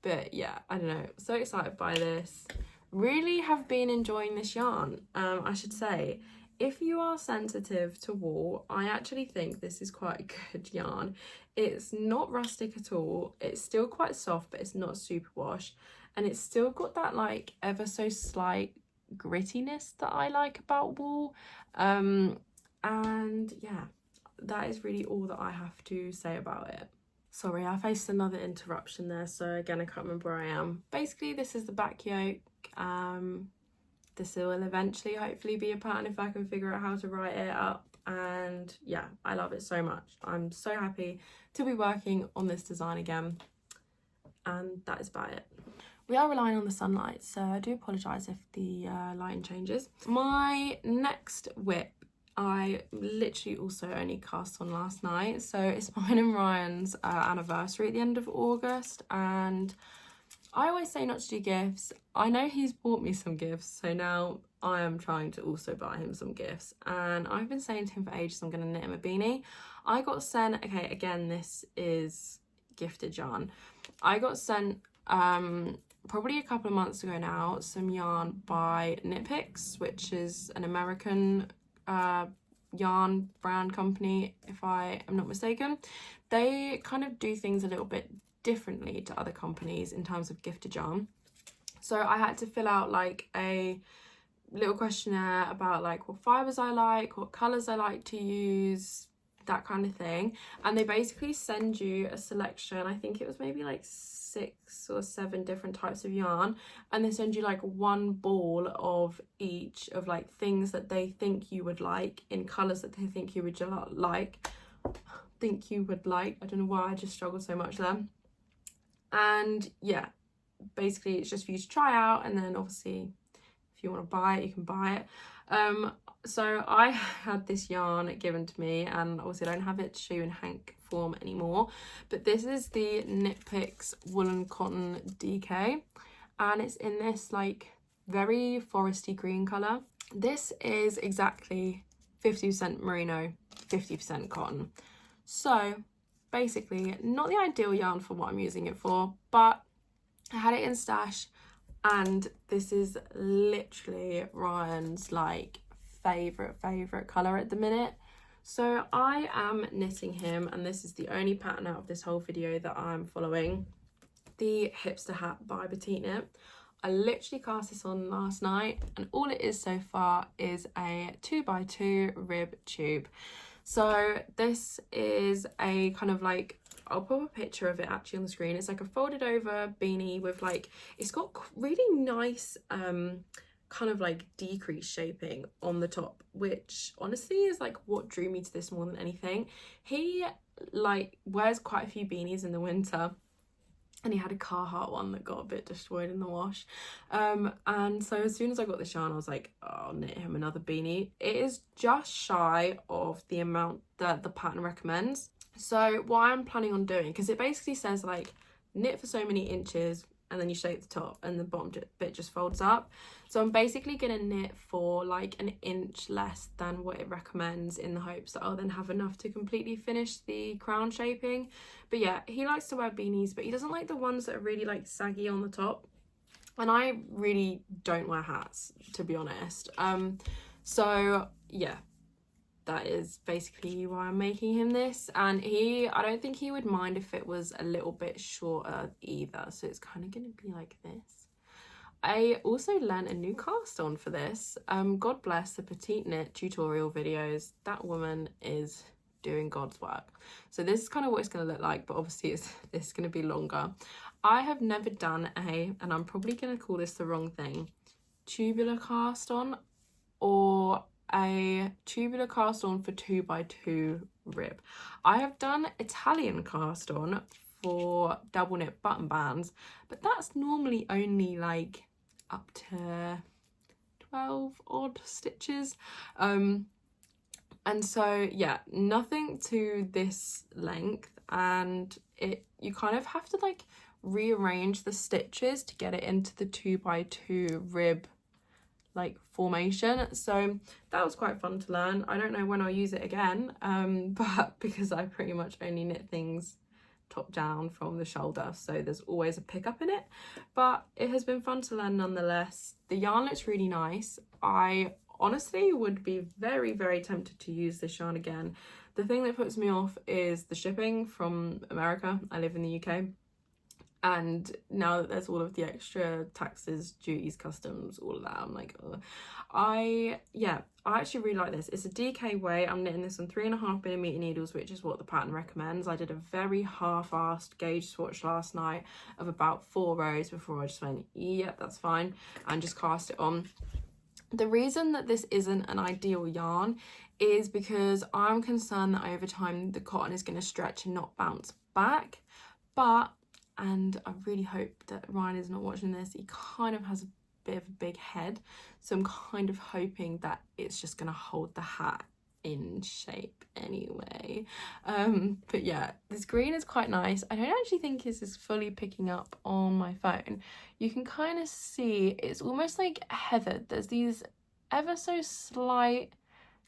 Speaker 1: But yeah, I don't know, so excited by this. Really have been enjoying this yarn. I should say if you are sensitive to wool, I actually think this is quite a good yarn. It's not rustic at all. It's still quite soft, but it's not superwash. And it's still got that like ever so slight grittiness that I like about wool. And yeah, that is really all that I have to say about it. Sorry, I faced another interruption there, so again, I can't remember where I am. Basically, this is the back yoke. This will eventually hopefully be a pattern if I can figure out how to write it up. And yeah, I love it so much. I'm so happy to be working on this design again. And that is about it. We are relying on the sunlight, so I do apologise if the lighting changes. My next whip, I literally also only cast on last night. So it's mine and Ryan's anniversary at the end of August. And I always say not to do gifts. I know he's bought me some gifts, so now I am trying to also buy him some gifts. And I've been saying to him for ages I'm going to knit him a beanie. I got sent, okay, again, this is gifted yarn. I got sent probably a couple of months ago now some yarn by Knitpicks, which is an American yarn brand company, if I am not mistaken. They kind of do things a little bit differently to other companies in terms of gifted yarn. So I had to fill out like a little questionnaire about like what fibres I like, what colours I like to use, that kind of thing. And they basically send you a selection, I think it was maybe like 6 or 7 different types of yarn, and they send you like one ball of each of like things that they think you would like in colours that they think you would like. I don't know why I just struggled so much there. And yeah, basically it's just for you to try out, and then obviously if you want to buy it, you can buy it. So I had this yarn given to me, and obviously I don't have it to show you in hank form anymore, but this is the Knitpicks Woolen Cotton DK, and it's in this like very foresty green colour. This is exactly 50% merino, 50% cotton. So basically not the ideal yarn for what I'm using it for, but I had it in stash, and this is literally Ryan's like favourite colour at the minute. So I am knitting him, and this is the only pattern out of this whole video that I'm following, the Hipster Hat by Petiteknit. I literally cast this on last night, and all it is so far is a 2x2 rib tube. So this is a kind of like, I'll put a picture of it actually on the screen. It's like a folded over beanie with like, it's got really nice kind of like decrease shaping on the top, which honestly is like what drew me to this more than anything. He like wears quite a few beanies in the winter, and he had a Carhartt one that got a bit destroyed in the wash. And so as soon as I got this yarn, I was like, oh, I'll knit him another beanie. It is just shy of the amount that the pattern recommends. So what I'm planning on doing, because it basically says like knit for so many inches and then you shape the top and the bottom bit just folds up. So I'm basically going to knit for like an inch less than what it recommends, in the hopes that I'll then have enough to completely finish the crown shaping. But yeah, he likes to wear beanies, but he doesn't like the ones that are really like saggy on the top. And I really don't wear hats, to be honest. So yeah, that is basically why I'm making him this. And I don't think he would mind if it was a little bit shorter either, so it's kind of going to be like this. I also learned a new cast on for this. God bless the Petiteknit tutorial videos. That woman is doing God's work. So this is kind of what it's going to look like, but obviously it's going to be longer. I have never done and I'm probably going to call this the wrong thing, tubular cast on, or a tubular cast on for 2x2 rib. I have done Italian cast on for double knit button bands, but that's normally only like up to 12 odd stitches. And so yeah, nothing to this length, and you kind of have to like rearrange the stitches to get it into the 2x2 rib like formation. So that was quite fun to learn. I don't know when I'll use it again, but because I pretty much only knit things top down from the shoulder, so there's always a pickup in it, but it has been fun to learn nonetheless. The yarn looks really nice. I honestly would be very, very tempted to use this yarn again. The thing that puts me off is the shipping from America. I live in the UK. And now that there's all of the extra taxes, duties, customs, all of that, I'm like, ugh. I actually really like this. It's a DK weight. I'm knitting this on 3.5mm needles, which is what the pattern recommends. I did a very half-assed gauge swatch last night of about 4 rows before I just went, yep, that's fine, and just cast it on. The reason that this isn't an ideal yarn is because I'm concerned that over time the cotton is going to stretch and not bounce back. And I really hope that Ryan is not watching this. He kind of has a bit of a big head, so I'm kind of hoping that it's just going to hold the hat in shape anyway. But yeah, this green is quite nice. I don't actually think this is fully picking up on my phone. You can kind of see it's almost like heathered. There's these ever so slight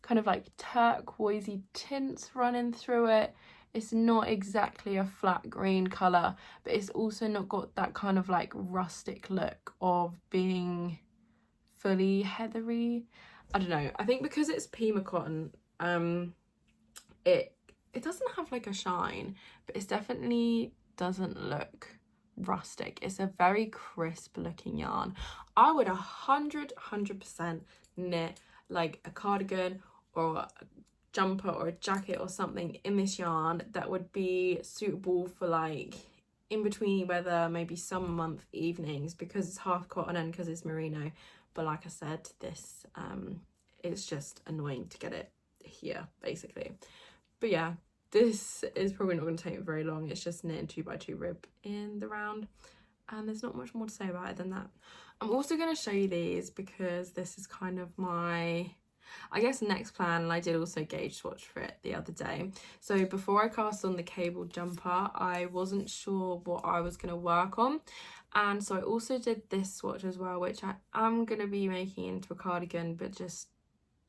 Speaker 1: kind of like turquoisey tints running through it. It's not exactly a flat green colour, but it's also not got that kind of like rustic look of being fully heathery. I don't know. I think because it's Pima cotton, it doesn't have like a shine, but it definitely doesn't look rustic. It's a very crisp looking yarn. I would 100% knit like a cardigan or a jumper or a jacket or something in this yarn that would be suitable for like in between weather, maybe summer month evenings, because it's half cotton and because it's merino. But like I said, this it's just annoying to get it here basically. But yeah, this is probably not going to take me very long. It's just knitting 2x2 rib in the round, and there's not much more to say about it than that. I'm also going to show you these because this is kind of my, I guess, next plan, and I did also gauge swatch for it the other day. So before I cast on the cable jumper, I wasn't sure what I was going to work on, and so I also did this swatch as well, which I am going to be making into a cardigan, but just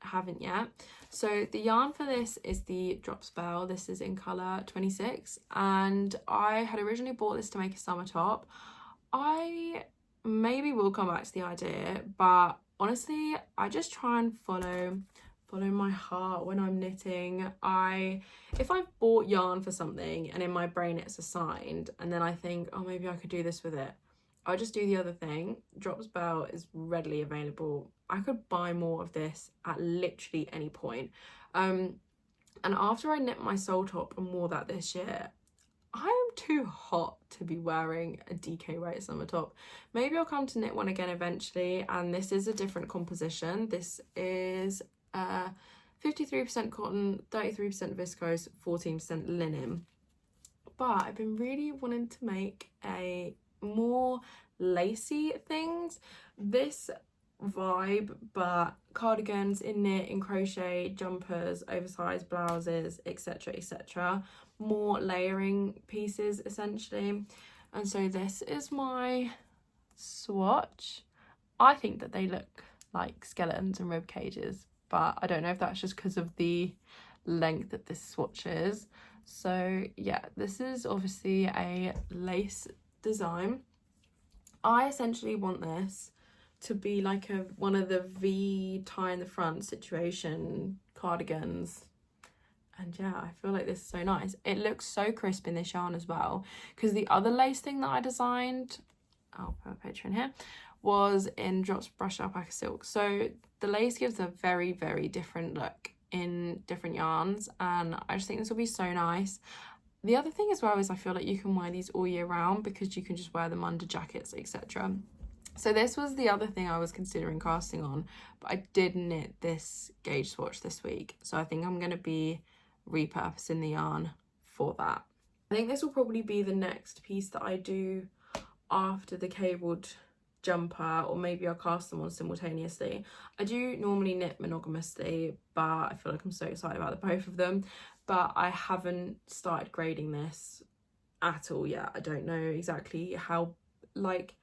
Speaker 1: haven't yet. So the yarn for this is the Drops Belle. This is in colour 26, and I had originally bought this to make a summer top. I maybe will come back to the idea, but honestly, I just try and follow my heart when I'm knitting. If I've bought yarn for something and in my brain it's assigned, and then I think, oh, maybe I could do this with it, I just do the other thing. Drops Belle is readily available. I could buy more of this at literally any point. And after I knit my soul top and wore that this year, I am too hot to be wearing a DK weight summer top. Maybe I'll come to knit one again eventually, and this is a different composition. This is 53% cotton, 33% viscose, 14% linen. But I've been really wanting to make a more lacy things. This vibe, but cardigans in knit, in crochet, jumpers, oversized blouses, etc, etc, more layering pieces essentially. And so this is my swatch. I think that they look like skeletons and rib cages, but I don't know if that's just because of the length that this swatch is. So yeah, this is obviously a lace design. I essentially want this to be like one of the V tie in the front situation cardigans, and yeah, I feel like this is so nice. It looks so crisp in this yarn as well, because the other lace thing that I designed, I'll put a picture in here, was in Drops Brush Alpaca Silk. So the lace gives a very, very different look in different yarns, and I just think this will be so nice. The other thing as well is I feel like you can wear these all year round because you can just wear them under jackets, etc. So this was the other thing I was considering casting on, but I did knit this gauge swatch this week, so I think I'm going to be repurposing the yarn for that. I think this will probably be the next piece that I do after the cabled jumper, or maybe I'll cast them on simultaneously. I do normally knit monogamously, but I feel like I'm so excited about the both of them. But I haven't started grading this at all yet. I don't know exactly how, like,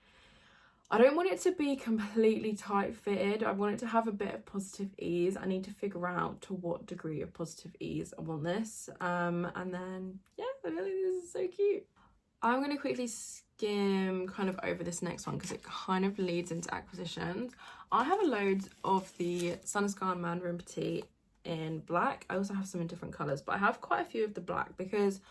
Speaker 1: I don't want it to be completely tight fitted. I want it to have a bit of positive ease. I need to figure out to what degree of positive ease I want this. And then, yeah, I feel like this is so cute. I'm going to quickly skim kind of over this next one because it kind of leads into acquisitions. I have a load of the Sandnes Garn Mandarin Petit in black. I also have some in different colours, but I have quite a few of the black because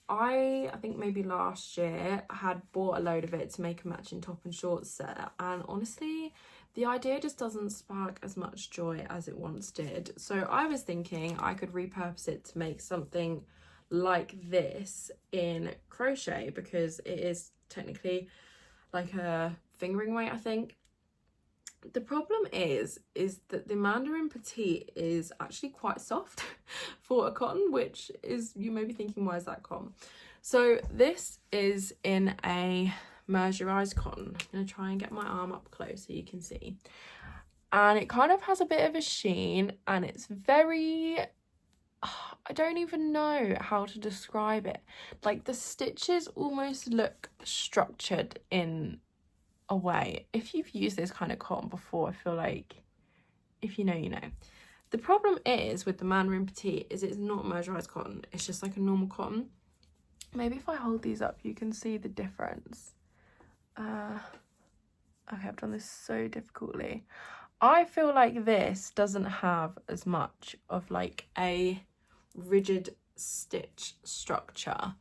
Speaker 1: I think maybe last year I had bought a load of it to make a matching top and shorts set, and honestly the idea just doesn't spark as much joy as it once did. So I was thinking I could repurpose it to make something like this in crochet, because it is technically like a fingering weight, I think. The problem is that the Mandarin Petit is actually quite soft for a cotton, which is, you may be thinking, why is that cotton? So this is in a mercerized cotton. I'm going to try and get my arm up close so you can see. And it kind of has a bit of a sheen, and it's very, I don't even know how to describe it. Like the stitches almost look structured in a way. If you've used this kind of cotton before, I feel like if you know, you know. The problem is with the Mandarin Petit is it's not mercerized cotton. It's just like a normal cotton. Maybe if I hold these up, you can see the difference. Okay, I've done this so difficultly. I feel like this doesn't have as much of like a rigid stitch structure.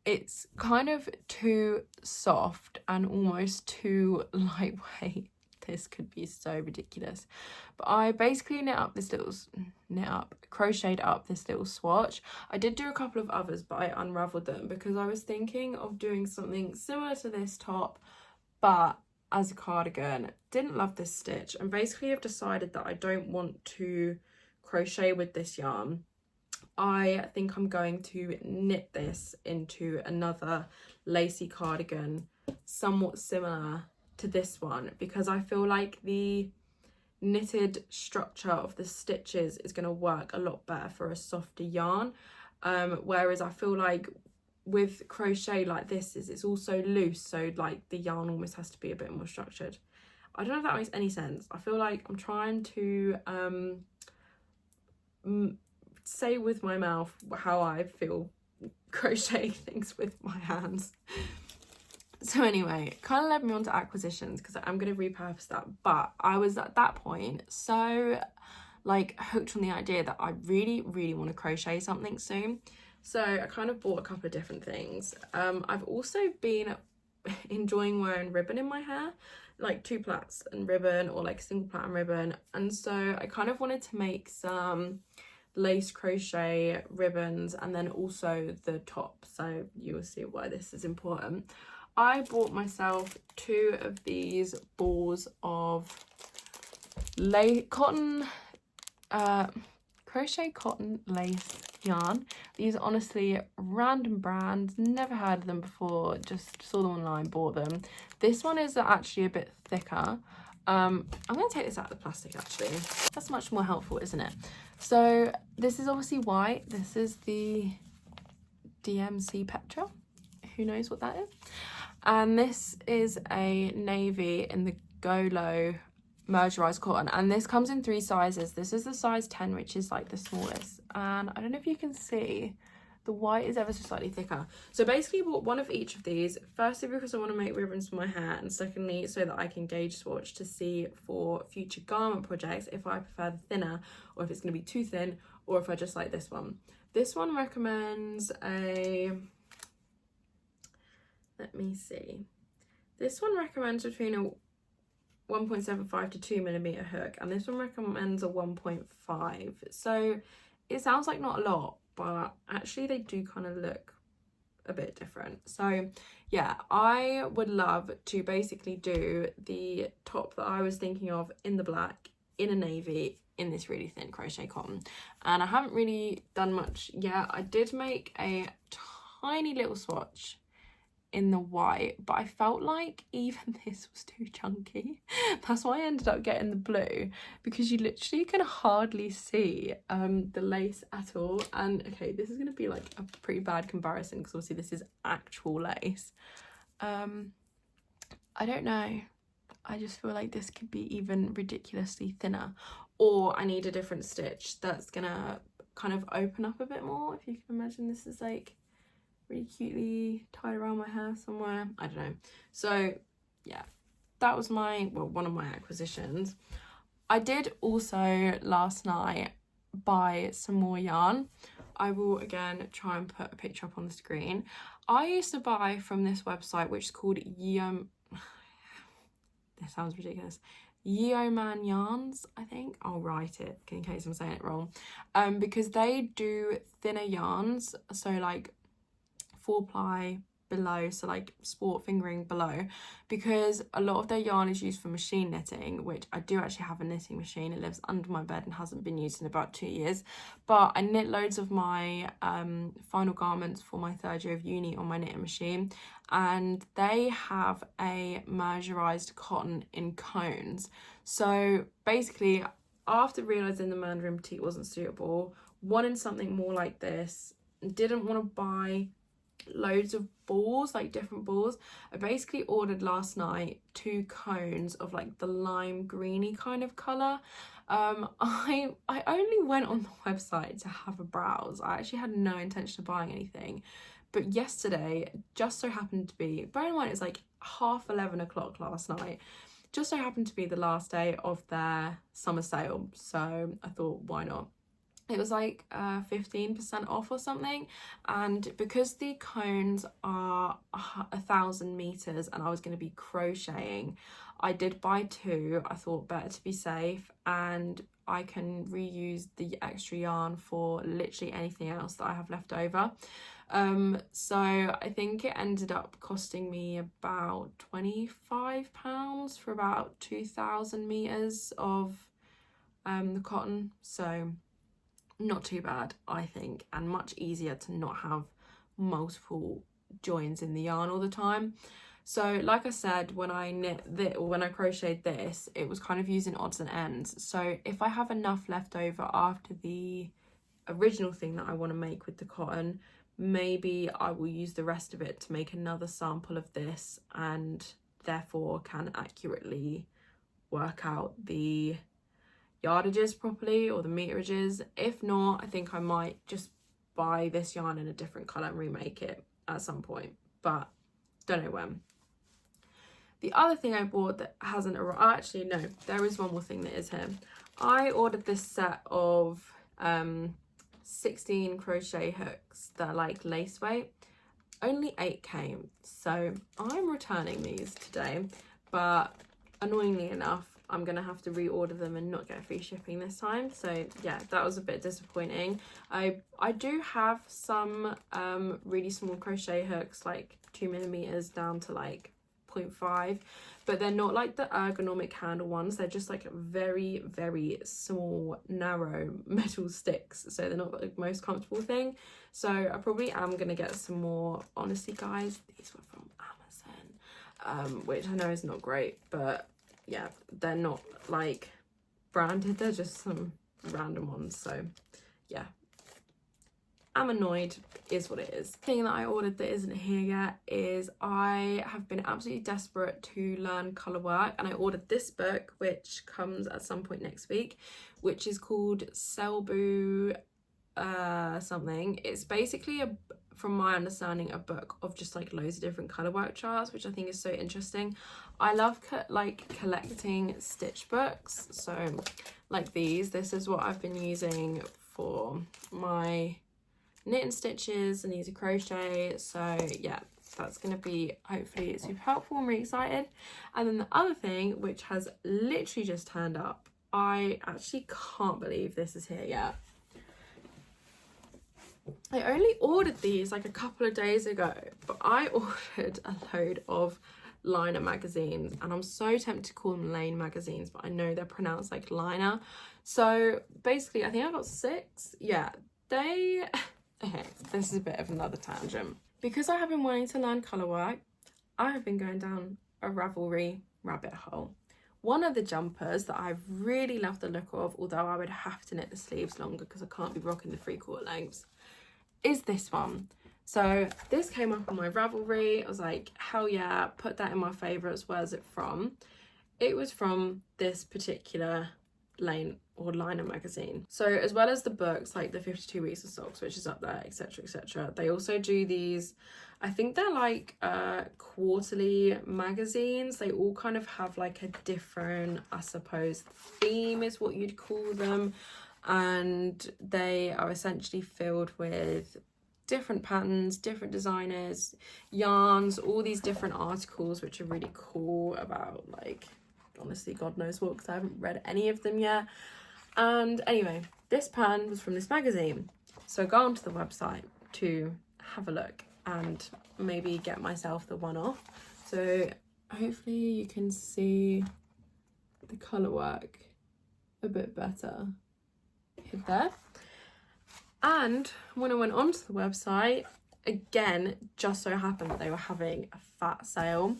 Speaker 1: It's kind of too soft and almost too lightweight. This could be so ridiculous. But I basically crocheted up this little swatch. I did do a couple of others, but I unraveled them because I was thinking of doing something similar to this top, but as a cardigan. Didn't love this stitch, and basically I've decided that I don't want to crochet with this yarn. I think I'm going to knit this into another lacy cardigan somewhat similar to this one, because I feel like the knitted structure of the stitches is going to work a lot better for a softer yarn, whereas I feel like with crochet like this it's also loose, so like the yarn almost has to be a bit more structured. I don't know if that makes any sense. I feel like I'm trying to say with my mouth how I feel crocheting things with my hands. So anyway, it kind of led me on to acquisitions because I'm going to repurpose that. But I was at that point so like hooked on the idea that I really want to crochet something soon. So I kind of bought a couple of different things. I've also been enjoying wearing ribbon in my hair, like 2 plaits and ribbon, or like single plait and ribbon. And so I kind of wanted to make some lace crochet ribbons and then also the top. So you will see why this is important. I bought myself 2 of these balls of crochet cotton lace yarn. These are honestly random brands, never heard of them before, just saw them online, bought them. This one is actually a bit thicker. I'm going to take this out of the plastic actually. That's much more helpful, isn't it? So this is obviously white. This is the DMC Petra. Who knows what that is? And this is a navy in the Golo mercerized cotton, and this comes in 3 sizes. This is the size 10, which is like the smallest, and I don't know if you can see, the white is ever so slightly thicker. So basically bought 1 of each of these, firstly because I want to make ribbons for my hair, and secondly so that I can gauge swatch to see for future garment projects if I prefer the thinner, or if it's going to be too thin, or if I just like this one. This one recommends a, let me see, this one recommends between a 1.75 to 2 millimeter hook, and this one recommends a 1.5. So it sounds like not a lot, but actually they do kind of look a bit different. So yeah, I would love to basically do the top that I was thinking of in the black, in a navy, in this really thin crochet cotton, and I haven't really done much yet. I did make a tiny little swatch in the white, but I felt like even this was too chunky. That's why I ended up getting the blue, because you literally can hardly see the lace at all. And okay, this is going to be like a pretty bad comparison because obviously this is actual lace. I don't know, I just feel like this could be even ridiculously thinner, or I need a different stitch that's gonna kind of open up a bit more. If you can imagine, this is like really cutely tied around my hair somewhere. I don't know. So yeah, that was one of my acquisitions. I did also last night buy some more yarn. I will again try and put a picture up on the screen. I used to buy from this website which is called Yeoman. This sounds ridiculous. Yeoman yarns, I think. I'll write it in case I'm saying it wrong. Because they do thinner yarns, so like 4-ply below, so like sport fingering below, because a lot of their yarn is used for machine knitting, which I do actually have a knitting machine. It lives under my bed and hasn't been used in about 2 years, but I knit loads of my final garments for my 3rd year of uni on my knitting machine, and they have a mercerized cotton in cones. So basically, after realizing the Mandarin Petit wasn't suitable, wanted something more like this, didn't want to buy loads of balls, like different balls. I basically ordered last night 2 cones of like the lime greeny kind of colour. I only went on the website to have a browse. I actually had no intention of buying anything, but yesterday just so happened to be, bear in mind it's like 11:30 last night, just so happened to be the last day of their summer sale, so I thought, why not? It was like 15% off or something, and because the cones are 1,000 meters and I was going to be crocheting, I did buy 2. I thought better to be safe, and I can reuse the extra yarn for literally anything else that I have left over. So I think it ended up costing me about £25 for about 2,000 meters of the cotton, so not too bad, I think, and much easier to not have multiple joins in the yarn all the time. So like I said, when I crocheted this, it was kind of using odds and ends. So if I have enough left over after the original thing that I want to make with the cotton, maybe I will use the rest of it to make another sample of this, and therefore can accurately work out the yardages properly, or the meterages. If not, I think I might just buy this yarn in a different colour and remake it at some point, but don't know when. The other thing I bought that hasn't arrived, actually no, there is one more thing that is here. I ordered this set of 16 crochet hooks that are like lace weight. Only 8 came, so I'm returning these today, but annoyingly enough, I'm gonna have to reorder them and not get free shipping this time. So yeah, that was a bit disappointing. I do have some really small crochet hooks, like 2mm down to like 0.5, but they're not like the ergonomic handle ones. They're just like very, very small, narrow metal sticks, so they're not the most comfortable thing. So I probably am gonna get some more. Honestly guys, these were from Amazon, which I know is not great, but yeah, they're not like branded, they're just some random ones. So yeah, I'm annoyed, is what it is. The thing that I ordered that isn't here yet is I have been absolutely desperate to learn colour work, and I ordered this book, which comes at some point next week, which is called Selbu something. It's basically from my understanding, a book of just like loads of different colour work charts, which I think is so interesting. I love collecting stitch books, so like this is what I've been using for my knit and stitches and easy crochet. So yeah, that's going to be hopefully super helpful. I'm really excited. And then the other thing, which has literally just turned up, I actually can't believe this is here yet. I only ordered these like a couple of days ago, but I ordered a load of Laine magazines, and I'm so tempted to call them Laine magazines, but I know they're pronounced like liner. So basically, I think I got 6. Yeah, okay, this is a bit of another tangent. Because I have been wanting to learn colour work, I have been going down a Ravelry rabbit hole. One of the jumpers that I've really loved the look of, although I would have to knit the sleeves longer because I can't be rocking the 3/4 lengths, is this one. So this came up on my Ravelry. I was like, hell yeah, put that in my favourites. Where's it from? It was from this particular Laine Magazine. So as well as the books, like the 52 Weeks of Socks, which is up there, etc, etc, they also do these, I think they're like quarterly magazines. They all kind of have like a different, I suppose, theme is what you'd call them, and they are essentially filled with different patterns, different designers, yarns, all these different articles, which are really cool about, like, honestly, God knows what, because I haven't read any of them yet. And anyway, this pattern was from this magazine, so go onto the website to have a look and maybe get myself the one off. So hopefully you can see the colour work a bit better there. And when I went onto the website, again, just so happened that they were having a fat sale.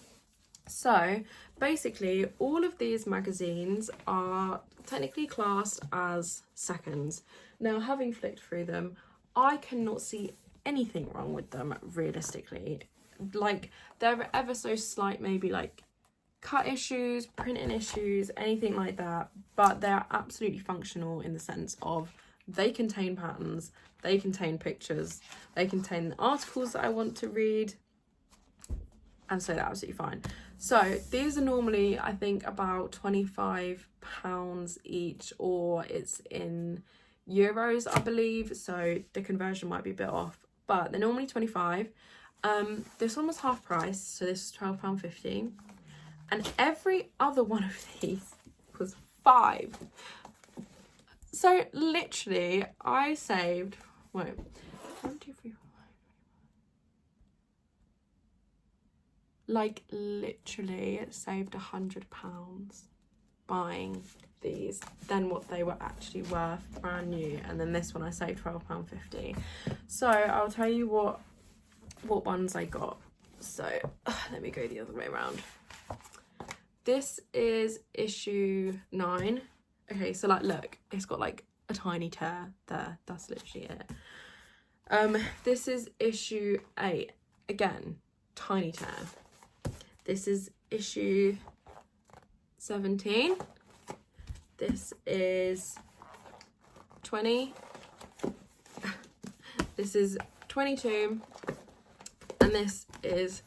Speaker 1: So basically all of these magazines are technically classed as seconds. Now, having flicked through them, I cannot see anything wrong with them realistically. Like, there are ever so slight, maybe like cut issues, printing issues, anything like that, but they're absolutely functional in the sense of they contain patterns, they contain pictures, they contain the articles that I want to read, and so they're absolutely fine. So these are normally, I think, about £25 each, or it's in euros, I believe, so the conversion might be a bit off, but they're normally 25. This one was half price, so this is £12.50, and every other one of these was £5. So literally I saved, wait, 1, 2, 3, 4, 5, like literally saved £100 buying these than what they were actually worth brand new. And then this one I saved £12.50. So I'll tell you what ones I got. So let me go the other way around. This is issue 9. Okay, so like, look, it's got like a tiny tear there. That's literally it. This is issue 8. Again, tiny tear. This is issue 17. This is 20. This is 22. And this is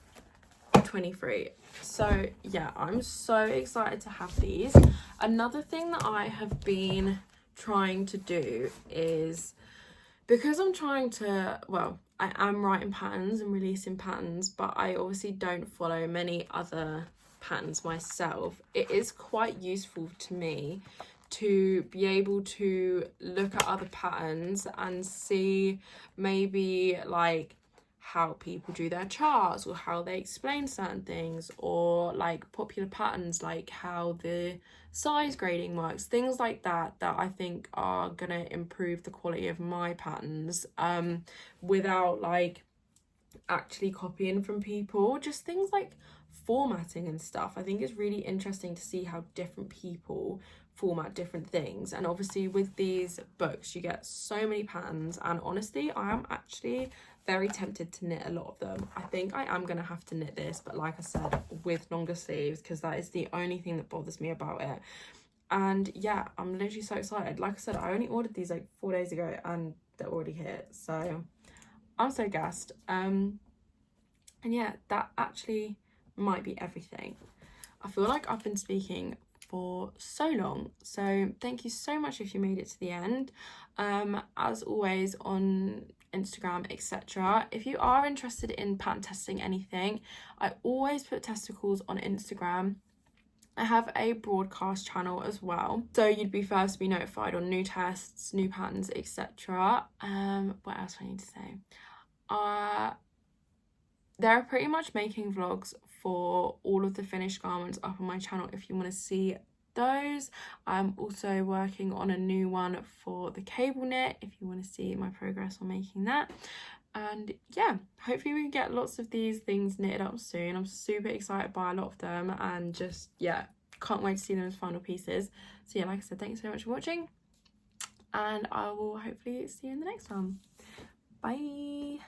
Speaker 1: 23. So yeah, I'm so excited to have these. Another thing that I have been trying to do is, because I'm trying to, well, I am writing patterns and releasing patterns, but I obviously don't follow many other patterns myself. It is quite useful to me to be able to look at other patterns and see maybe like how people do their charts, or how they explain certain things, or like popular patterns, like how the size grading works, things like that, that I think are gonna improve the quality of my patterns without like actually copying from people. Just things like formatting and stuff. I think it's really interesting to see how different people format different things. And obviously with these books you get so many patterns, and honestly I am actually very tempted to knit a lot of them. I think I am gonna have to knit this, but like I said, with longer sleeves, because that is the only thing that bothers me about it. And yeah, I'm literally so excited. Like I said, I only ordered these like 4 days ago and they're already here, so I'm so gassed. And yeah, that actually might be everything. I feel like I've been speaking for so long, so thank you so much if you made it to the end. As always, on Instagram, etc, if you are interested in pattern testing anything, I always put testicles on Instagram. I have a broadcast channel as well, so you'd be first to be notified on new tests, new patterns, etc. What else do I need to say? They're pretty much making vlogs for all of the finished garments up on my channel if you want to see those. I'm also working on a new one for the cable knit if you want to see my progress on making that. And yeah, hopefully we can get lots of these things knitted up soon. I'm super excited by a lot of them, and just, yeah, can't wait to see them as final pieces. So yeah, like I said, thanks so much for watching, and I will hopefully see you in the next one. Bye.